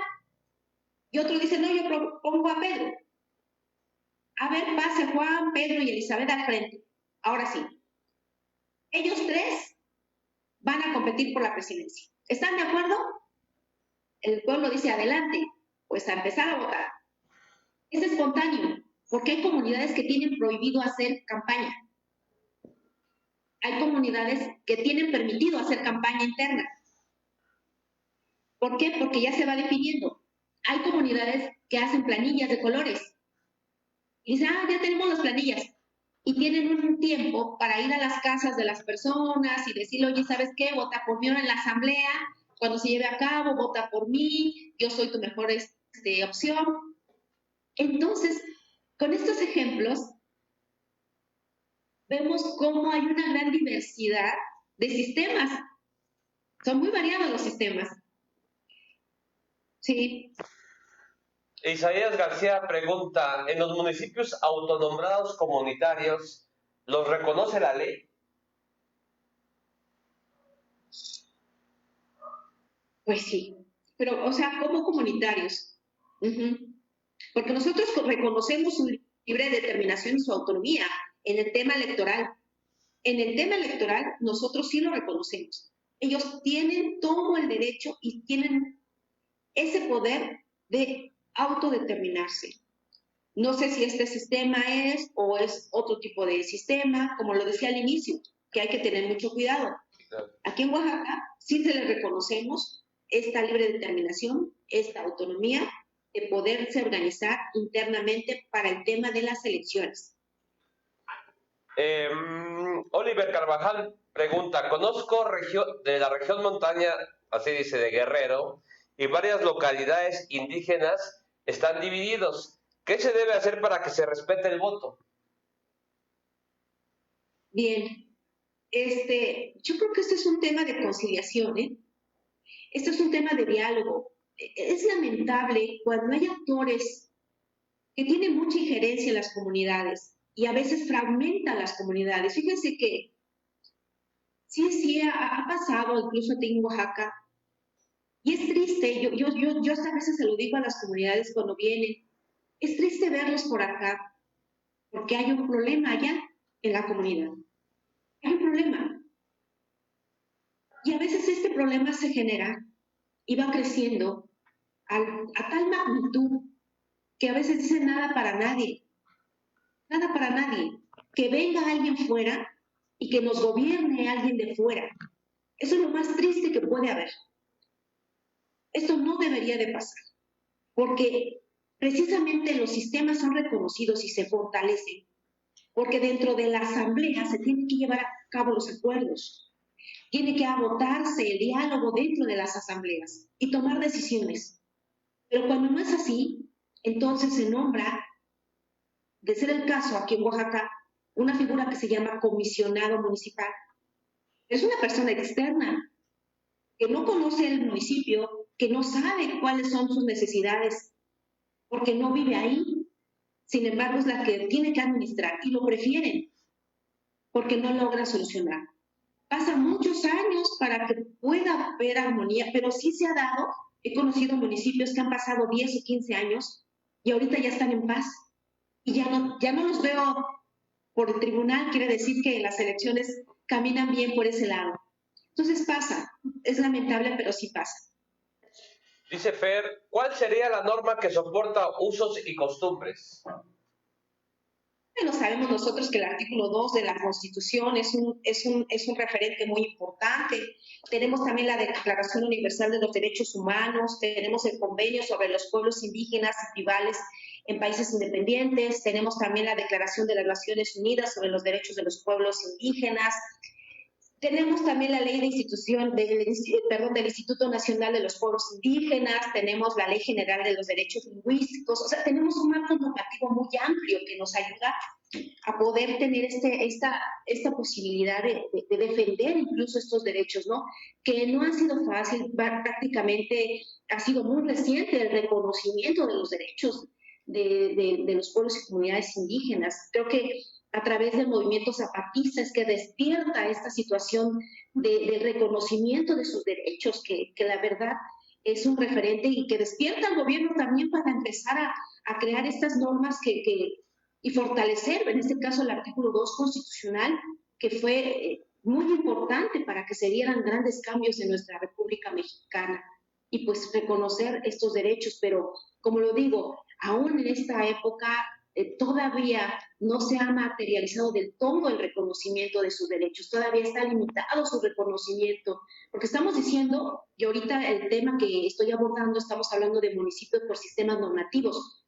Y otro dice, no, yo propongo a Pedro. A ver, pase Juan, Pedro y Elizabeth al frente. Ahora sí. Ellos tres van a competir por la presidencia. ¿Están de acuerdo? El pueblo dice, adelante, pues a empezar a votar. Es espontáneo, porque hay comunidades que tienen prohibido hacer campaña. Hay comunidades que tienen permitido hacer campaña interna. ¿Por qué? Porque ya se va definiendo. Hay comunidades que hacen planillas de colores. Y dicen, ya tenemos las planillas. Y tienen un tiempo para ir a las casas de las personas y decirle, oye, ¿sabes qué? Vota por mí en la asamblea, cuando se lleve a cabo, vota por mí, yo soy tu mejor opción. Entonces, con estos ejemplos, vemos cómo hay una gran diversidad de sistemas. Son muy variados los sistemas. Sí. Isaías García pregunta, ¿en los municipios autonombrados comunitarios los reconoce la ley? Pues sí, pero, o sea, como comunitarios. Porque nosotros reconocemos su libre determinación y su autonomía en el tema electoral. En el tema electoral, nosotros sí lo reconocemos. Ellos tienen todo el derecho y tienen ese poder de autodeterminarse. No sé si este sistema es o es otro tipo de sistema, como lo decía al inicio, que hay que tener mucho cuidado. Aquí en Oaxaca sí se le reconocemos esta libre determinación, esta autonomía de poderse organizar internamente para el tema de las elecciones. Oliver Carvajal pregunta, conozco de la región montaña, así dice, de Guerrero, y varias localidades indígenas están divididos. ¿Qué se debe hacer para que se respete el voto? Bien, yo creo que este es un tema de conciliación, ¿eh? Este es un tema de diálogo. Es lamentable cuando hay actores que tienen mucha injerencia en las comunidades y a veces fragmentan las comunidades. Fíjense que sí ha pasado incluso aquí en Oaxaca. Y es triste, yo hasta a veces se lo digo a las comunidades cuando vienen, es triste verlos por acá, porque hay un problema allá en la comunidad. Hay un problema. Y a veces este problema se genera y va creciendo a tal magnitud que a veces dicen nada para nadie, que venga alguien fuera y que nos gobierne alguien de fuera. Eso es lo más triste que puede haber. Esto no debería de pasar, porque precisamente los sistemas son reconocidos y se fortalecen, porque dentro de la asamblea se tienen que llevar a cabo los acuerdos, tiene que agotarse el diálogo dentro de las asambleas y tomar decisiones. Pero cuando no es así, entonces se nombra, de ser el caso aquí en Oaxaca, una figura que se llama comisionado municipal. Es una persona externa que no conoce el municipio, que no sabe cuáles son sus necesidades, porque no vive ahí. Sin embargo, es la que tiene que administrar y lo prefieren porque no logra solucionar. Pasan muchos años para que pueda haber armonía, pero sí se ha dado. He conocido municipios que han pasado 10 o 15 años y ahorita ya están en paz. Y ya no los veo por el tribunal, quiere decir que las elecciones caminan bien por ese lado. Entonces pasa, es lamentable, pero sí pasa. Dice Fer, ¿cuál sería la norma que soporta usos y costumbres? Bueno, sabemos nosotros que el artículo 2 de la Constitución es un referente muy importante. Tenemos también la Declaración Universal de los Derechos Humanos, tenemos el Convenio sobre los Pueblos Indígenas y Tribales en Países Independientes, tenemos también la Declaración de las Naciones Unidas sobre los Derechos de los Pueblos Indígenas, tenemos también la ley del Instituto Nacional de los Pueblos Indígenas, tenemos la Ley General de los Derechos Lingüísticos, o sea, tenemos un marco normativo muy amplio que nos ayuda a poder tener esta posibilidad de defender incluso estos derechos, ¿no? Que no ha sido fácil, prácticamente ha sido muy reciente el reconocimiento de los derechos de los pueblos y comunidades indígenas. Creo que a través del movimiento zapatista es que despierta esta situación de reconocimiento de sus derechos, que la verdad es un referente y que despierta al gobierno también para empezar a crear estas normas y fortalecer, en este caso, el artículo 2 constitucional, que fue muy importante para que se dieran grandes cambios en nuestra República Mexicana y pues reconocer estos derechos, pero como lo digo, aún en esta época todavía no se ha materializado del todo el reconocimiento de sus derechos, todavía está limitado su reconocimiento, porque estamos diciendo, y ahorita el tema que estoy abordando, estamos hablando de municipios por sistemas normativos,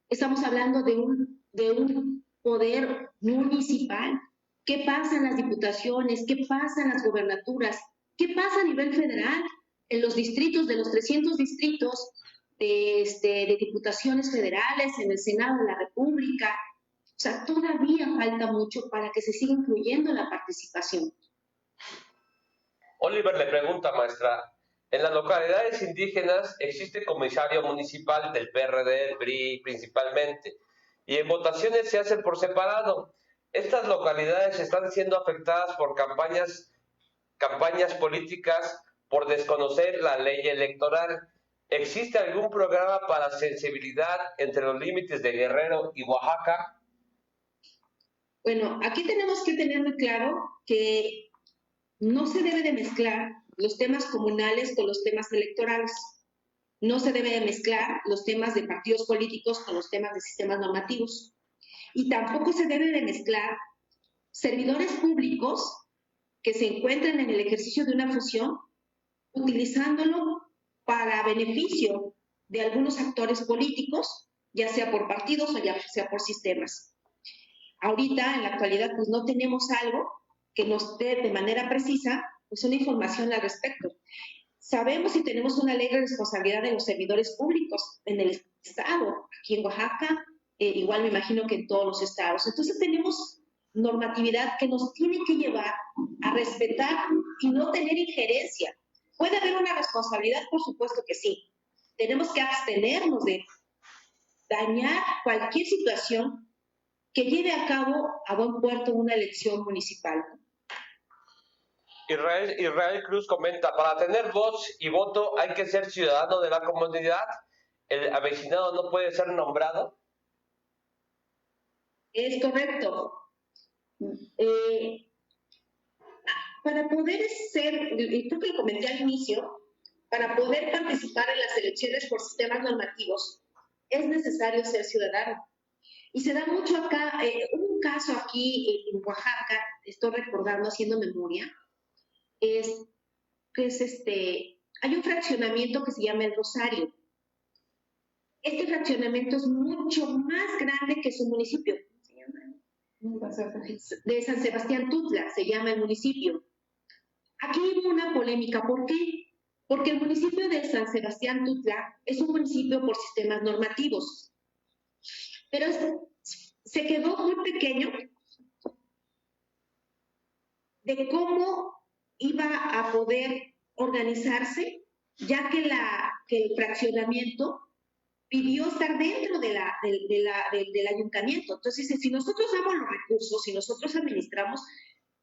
estamos hablando de un poder municipal. ¿Qué pasa en las diputaciones? ¿Qué pasa en las gobernaturas? ¿Qué pasa a nivel federal? En los distritos, de los 300 distritos de diputaciones federales, en el Senado de la República. O sea, todavía falta mucho para que se siga incluyendo la participación. Oliver le pregunta, maestra, en las localidades indígenas existe comisario municipal del PRD, del PRI principalmente, y en votaciones se hacen por separado. Estas localidades están siendo afectadas por campañas políticas por desconocer la ley electoral. ¿Existe algún programa para sensibilidad entre los límites de Guerrero y Oaxaca? Bueno, aquí tenemos que tener muy claro que no se debe de mezclar los temas comunales con los temas electorales. No se debe de mezclar los temas de partidos políticos con los temas de sistemas normativos. Y tampoco se debe de mezclar servidores públicos que se encuentran en el ejercicio de una función, utilizándolo para beneficio de algunos actores políticos, ya sea por partidos o ya sea por sistemas. Ahorita, en la actualidad, pues no tenemos algo que nos dé de manera precisa pues una información al respecto. Sabemos y tenemos una ley de responsabilidad de los servidores públicos en el Estado, aquí en Oaxaca, igual me imagino que en todos los estados. Entonces tenemos normatividad que nos tiene que llevar a respetar y no tener injerencia. ¿Puede haber una responsabilidad? Por supuesto que sí. Tenemos que abstenernos de dañar cualquier situación que lleve a cabo a buen puerto una elección municipal. Israel Cruz comenta, para tener voz y voto hay que ser ciudadano de la comunidad. ¿El avecinado no puede ser nombrado? Es correcto. Para poder ser, y creo que lo comenté al inicio, para poder participar en las elecciones por sistemas normativos, es necesario ser ciudadano. Y se da mucho acá, un caso aquí en Oaxaca, estoy recordando, haciendo memoria, hay un fraccionamiento que se llama El Rosario. Este fraccionamiento es mucho más grande que su municipio. ¿Se llama? De San Sebastián Tutla, se llama el municipio. Aquí hubo una polémica, ¿por qué? Porque el municipio de San Sebastián Tutla es un municipio por sistemas normativos, pero se quedó muy pequeño de cómo iba a poder organizarse, ya que el fraccionamiento pidió estar dentro del ayuntamiento. Entonces, si nosotros damos los recursos, si nosotros administramos,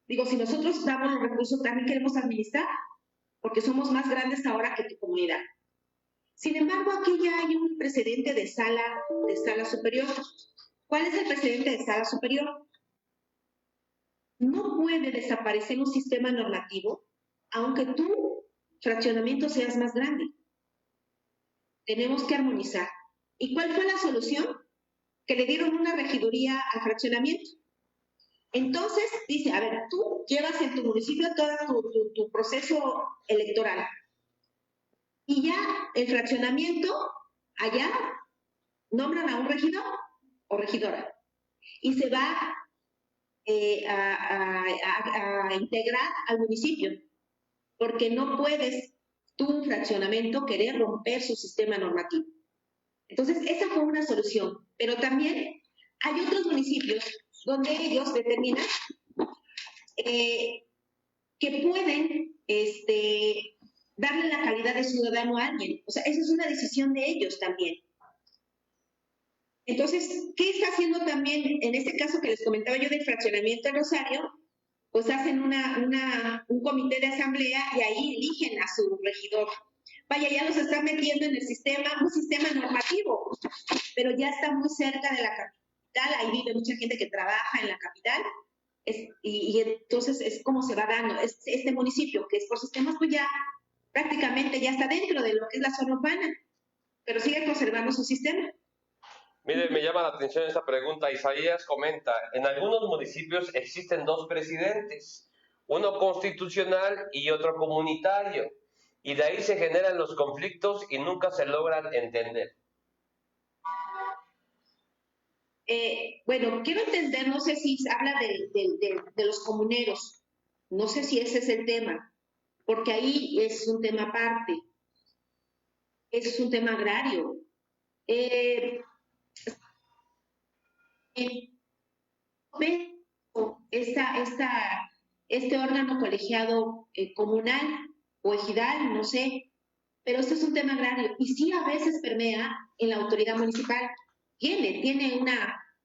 si nosotros damos los recursos, también queremos administrar, porque somos más grandes ahora que tu comunidad. Sin embargo, aquí ya hay un precedente de sala superior. ¿Cuál es el precedente de sala superior? No puede desaparecer un sistema normativo, aunque tu fraccionamiento seas más grande. Tenemos que armonizar. ¿Y cuál fue la solución? Que le dieron una regiduría al fraccionamiento. Entonces, dice, a ver, tú llevas en tu municipio todo tu proceso electoral. Y ya el fraccionamiento, allá, nombran a un regidor o regidora. Y se va a integrar al municipio. Porque no puedes tu fraccionamiento querer romper su sistema normativo. Entonces, esa fue una solución. Pero también hay otros municipios donde ellos determinan que pueden darle la calidad de ciudadano a alguien. O sea, esa es una decisión de ellos también. Entonces, ¿qué está haciendo también, en este caso que les comentaba yo del fraccionamiento de Rosario? Pues hacen un comité de asamblea y ahí eligen a su regidor. Vaya, ya los están metiendo en el sistema, un sistema normativo, pero ya está muy cerca de la capital, ahí vive mucha gente que trabaja en la capital, y entonces es como se va dando. Este municipio, que es por sistemas, pues ya prácticamente ya está dentro de lo que es la zona urbana, pero sigue conservando su sistema. Mire, me llama la atención esta pregunta. Isaías comenta, en algunos municipios existen dos presidentes, uno constitucional y otro comunitario, y de ahí se generan los conflictos y nunca se logran entender. Bueno, quiero entender, no sé si habla de los comuneros, no sé si ese es el tema, porque ahí es un tema aparte, es un tema agrario. Este órgano colegiado comunal o ejidal, no sé, pero este es un tema agrario y sí a veces permea en la autoridad municipal. Tiene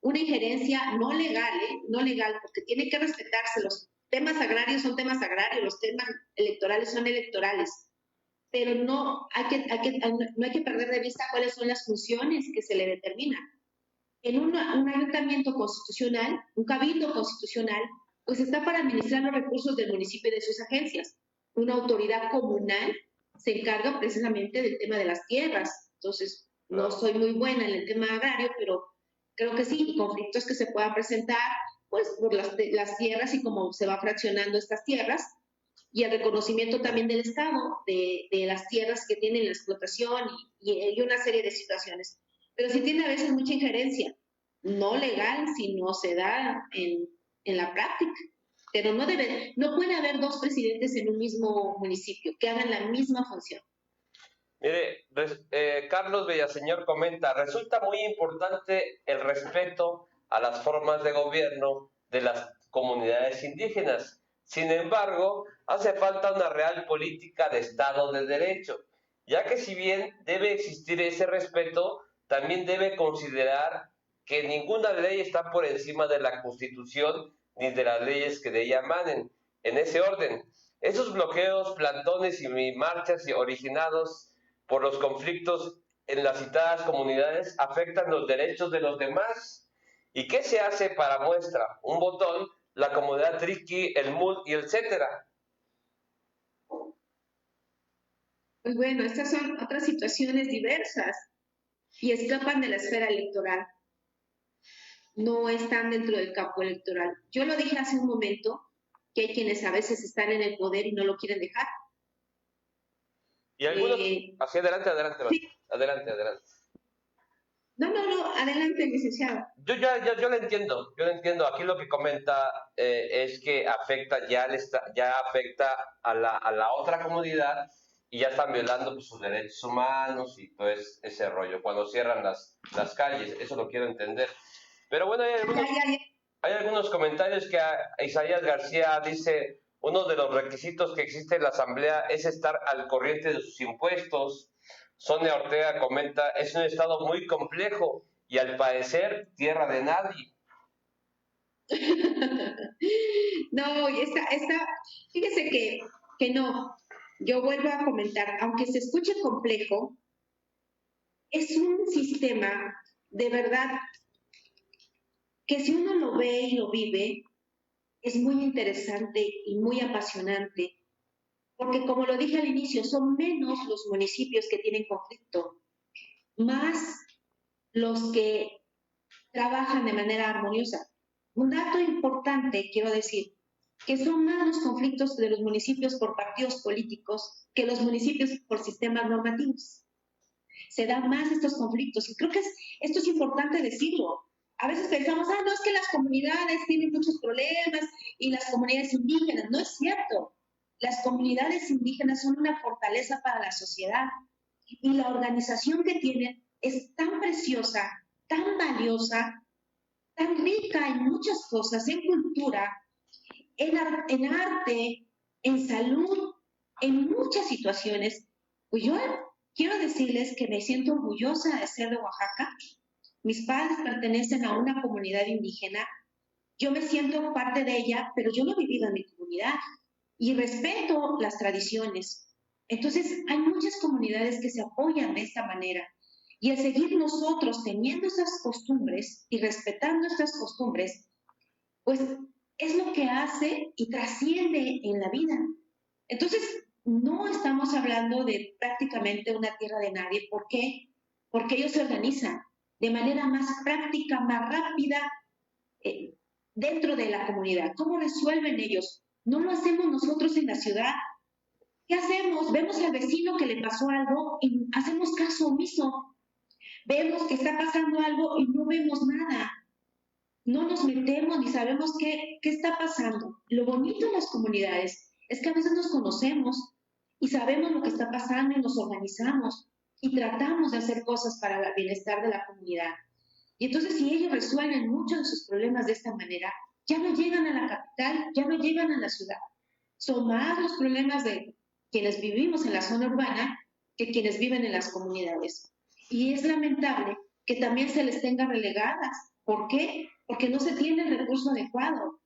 una injerencia no legal, no legal, porque tiene que respetarse. Los temas agrarios son temas agrarios, los temas electorales son electorales, pero no hay que perder de vista cuáles son las funciones que se le determinan. En un ayuntamiento constitucional, un cabildo constitucional, pues está para administrar los recursos del municipio y de sus agencias. Una autoridad comunal se encarga precisamente del tema de las tierras. Entonces, no soy muy buena en el tema agrario, pero creo que sí, conflictos que se puedan presentar, pues por las tierras y cómo se va fraccionando estas tierras, y el reconocimiento también del Estado de las tierras que tienen la explotación y una serie de situaciones. Pero sí tiene a veces mucha injerencia, no legal, si no se da en la práctica. Pero no puede haber dos presidentes en un mismo municipio que hagan la misma función. Mire, Carlos Villaseñor comenta, resulta muy importante el respeto a las formas de gobierno de las comunidades indígenas. Sin embargo, hace falta una real política de Estado de Derecho, ya que si bien debe existir ese respeto, también debe considerar que ninguna ley está por encima de la Constitución ni de las leyes que de ella emanen. En ese orden, esos bloqueos, plantones y marchas originados por los conflictos en las citadas comunidades afectan los derechos de los demás. ¿Y qué se hace para muestra? Un botón, la comunidad Triqui, el MUD y etcétera. Pues bueno, estas son otras situaciones diversas y escapan de la esfera electoral. No están dentro del campo electoral. Yo lo dije hace un momento, que hay quienes a veces están en el poder y no lo quieren dejar. Y algunos, así adelante. Sí. Adelante. No, adelante, licenciado. Yo lo entiendo. Aquí lo que comenta es que afecta ya afecta a la otra comunidad y ya están violando pues, sus derechos humanos y todo ese rollo, cuando cierran las calles, eso lo quiero entender. Pero bueno, hay algunos comentarios que Isaías García dice, uno de los requisitos que existe en la Asamblea es estar al corriente de sus impuestos. Sonia Ortega comenta, es un estado muy complejo y al parecer tierra de nadie. No, fíjese que no. Yo vuelvo a comentar, aunque se escuche complejo, es un sistema de verdad que si uno lo ve y lo vive, es muy interesante y muy apasionante, porque como lo dije al inicio, son menos los municipios que tienen conflicto, más los que trabajan de manera armoniosa. Un dato importante, quiero decir, que son más los conflictos de los municipios por partidos políticos que los municipios por sistemas normativos. Se dan más estos conflictos y creo que esto es importante decirlo. A veces pensamos, no, es que las comunidades tienen muchos problemas y las comunidades indígenas. No es cierto. Las comunidades indígenas son una fortaleza para la sociedad y la organización que tienen es tan preciosa, tan valiosa, tan rica en muchas cosas, en cultura, en arte, en salud, en muchas situaciones. Pues yo quiero decirles que me siento orgullosa de ser de Oaxaca. Mis padres pertenecen a una comunidad indígena. Yo me siento parte de ella, pero yo no he vivido en mi comunidad y respeto las tradiciones. Entonces, hay muchas comunidades que se apoyan de esta manera. Y el seguir nosotros teniendo esas costumbres y respetando estas costumbres, pues es lo que hace y trasciende en la vida. Entonces, no estamos hablando de prácticamente una tierra de nadie. ¿Por qué? Porque ellos se organizan. de manera más práctica, más rápida, dentro de la comunidad. ¿Cómo resuelven ellos? No lo hacemos nosotros en la ciudad. ¿Qué hacemos? Vemos al vecino que le pasó algo y hacemos caso omiso. Vemos que está pasando algo y no vemos nada. No nos metemos ni sabemos qué está pasando. Lo bonito en las comunidades es que a veces nos conocemos y sabemos lo que está pasando y nos organizamos y tratamos de hacer cosas para el bienestar de la comunidad. Y entonces, si ellos resuelven muchos de sus problemas de esta manera, ya no llegan a la capital, ya no llegan a la ciudad. Son más los problemas de quienes vivimos en la zona urbana que quienes viven en las comunidades. Y es lamentable que también se les tenga relegadas. ¿Por qué? Porque no se tiene el recurso adecuado.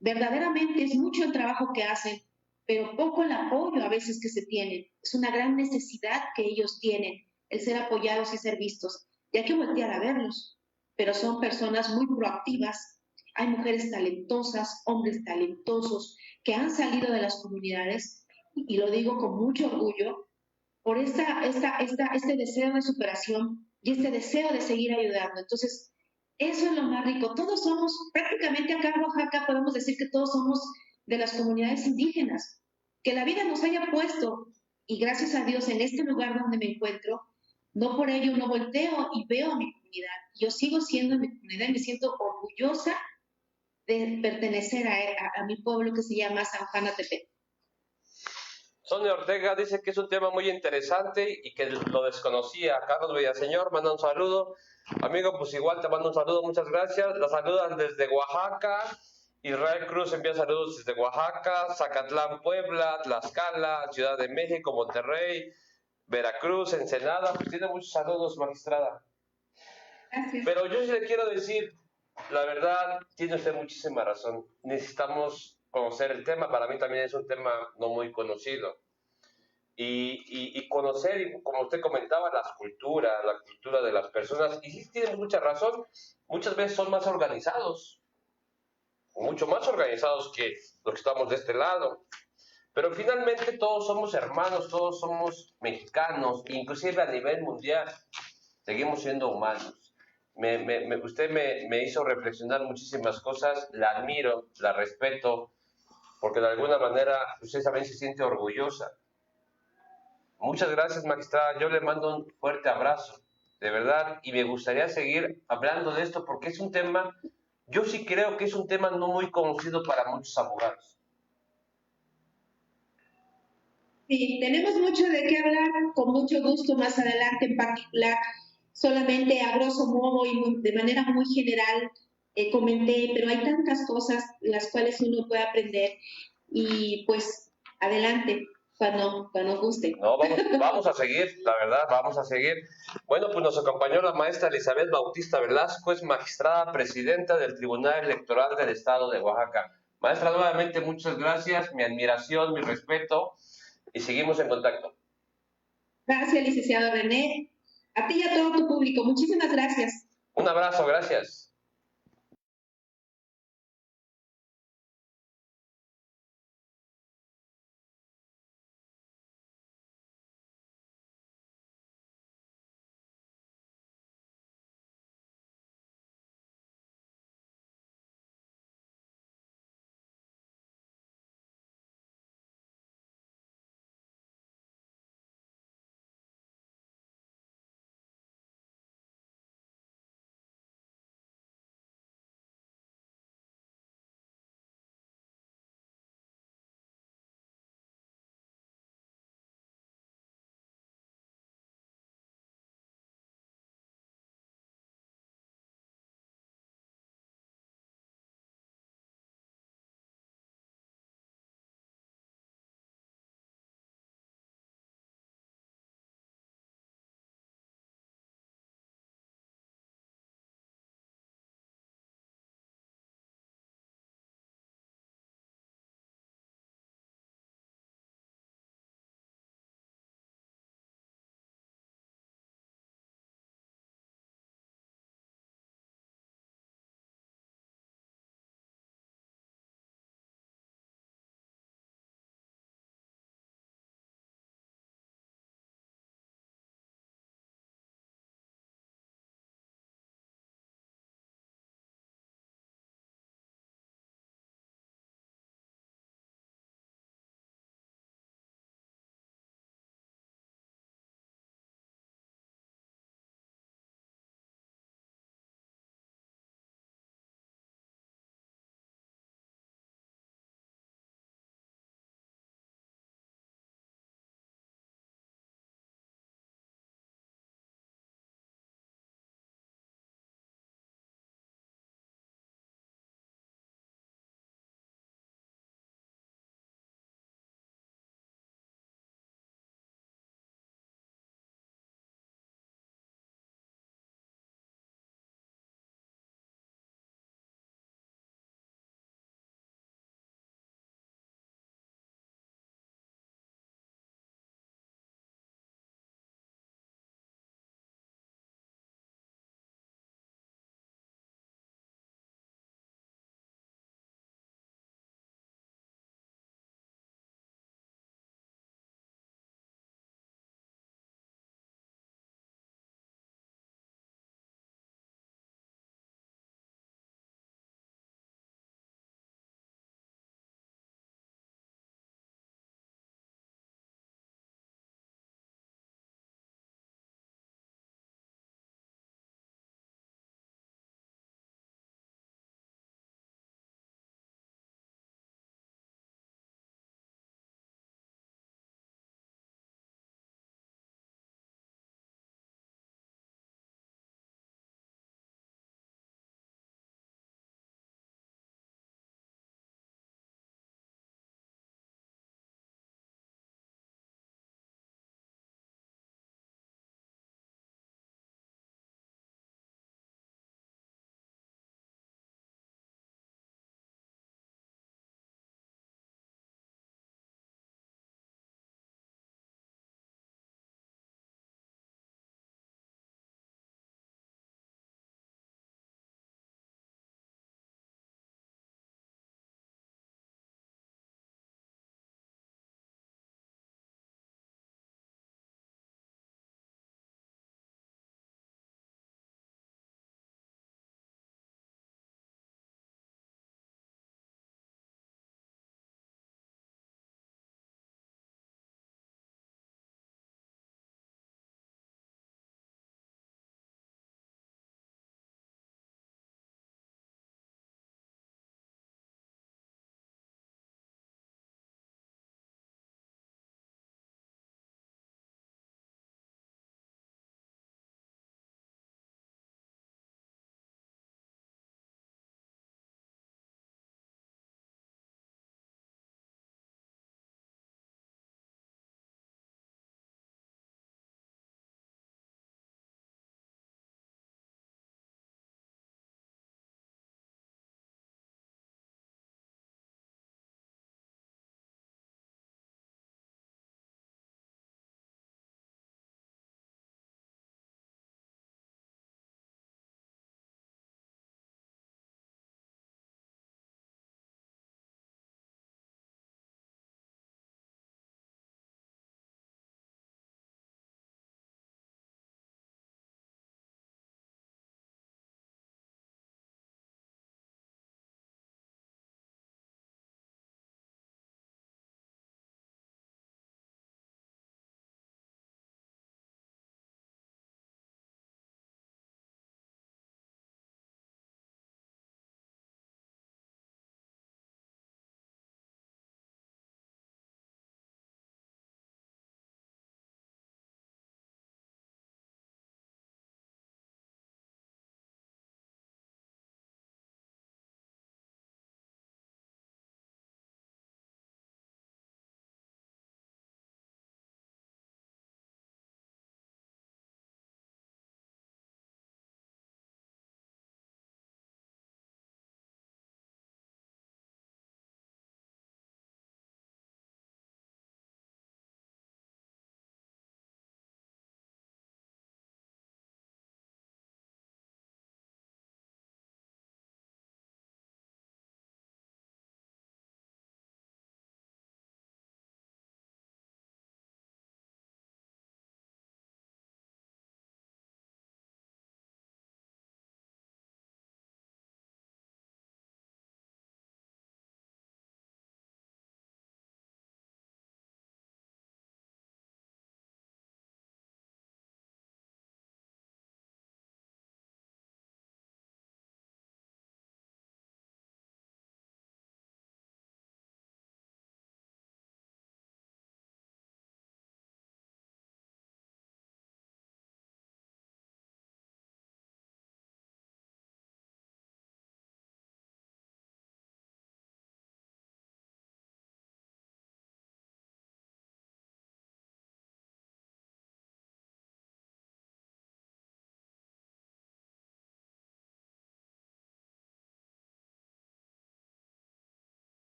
Verdaderamente es mucho el trabajo que hacen, pero poco el apoyo a veces que se tiene. Es una gran necesidad que ellos tienen, el ser apoyados y ser vistos. Y hay que voltear a verlos, pero son personas muy proactivas. Hay mujeres talentosas, hombres talentosos que han salido de las comunidades, y lo digo con mucho orgullo, por este deseo de superación y este deseo de seguir ayudando. Entonces, eso es lo más rico. Todos somos, prácticamente acá en Oaxaca podemos decir que todos somos de las comunidades indígenas. Que la vida nos haya puesto, y gracias a Dios, en este lugar donde me encuentro, no por ello no volteo y veo a mi comunidad. Yo sigo siendo mi comunidad y me siento orgullosa de pertenecer a mi pueblo que se llama San Juan Atepec. Sonia Ortega dice que es un tema muy interesante y que lo desconocía. Carlos Villaseñor manda un saludo. Amigo, pues igual te mando un saludo, muchas gracias. La saludan desde Oaxaca. Israel Cruz envía saludos desde Oaxaca, Zacatlán, Puebla, Tlaxcala, Ciudad de México, Monterrey, Veracruz, Ensenada. Pues tiene muchos saludos, magistrada. Gracias. Pero yo sí le quiero decir, la verdad, tiene usted muchísima razón. Necesitamos conocer el tema. Para mí también es un tema no muy conocido. Y conocer, y como usted comentaba, la cultura de las personas. Y sí tiene mucha razón. Muchas veces son más organizados, mucho más organizados que los que estamos de este lado. Pero finalmente todos somos hermanos, todos somos mexicanos, inclusive a nivel mundial. Seguimos siendo humanos. Usted me hizo reflexionar muchísimas cosas, la admiro, la respeto, porque de alguna manera usted también se siente orgullosa. Muchas gracias, magistrada. Yo le mando un fuerte abrazo, de verdad, y me gustaría seguir hablando de esto porque es un tema, yo sí creo que es un tema no muy conocido para muchos abogados. Sí, tenemos mucho de qué hablar, con mucho gusto más adelante en particular. Solamente a grosso modo y de manera muy general comenté, pero hay tantas cosas las cuales uno puede aprender y pues adelante cuando guste. No, vamos a seguir, la verdad, vamos a seguir. Bueno, pues nos acompañó la maestra Elizabeth Bautista Velasco, es magistrada presidenta del Tribunal Electoral del Estado de Oaxaca. Maestra, nuevamente muchas gracias, mi admiración, mi respeto y seguimos en contacto. Gracias, licenciado René. A ti y a todo tu público. Muchísimas gracias. Un abrazo, gracias.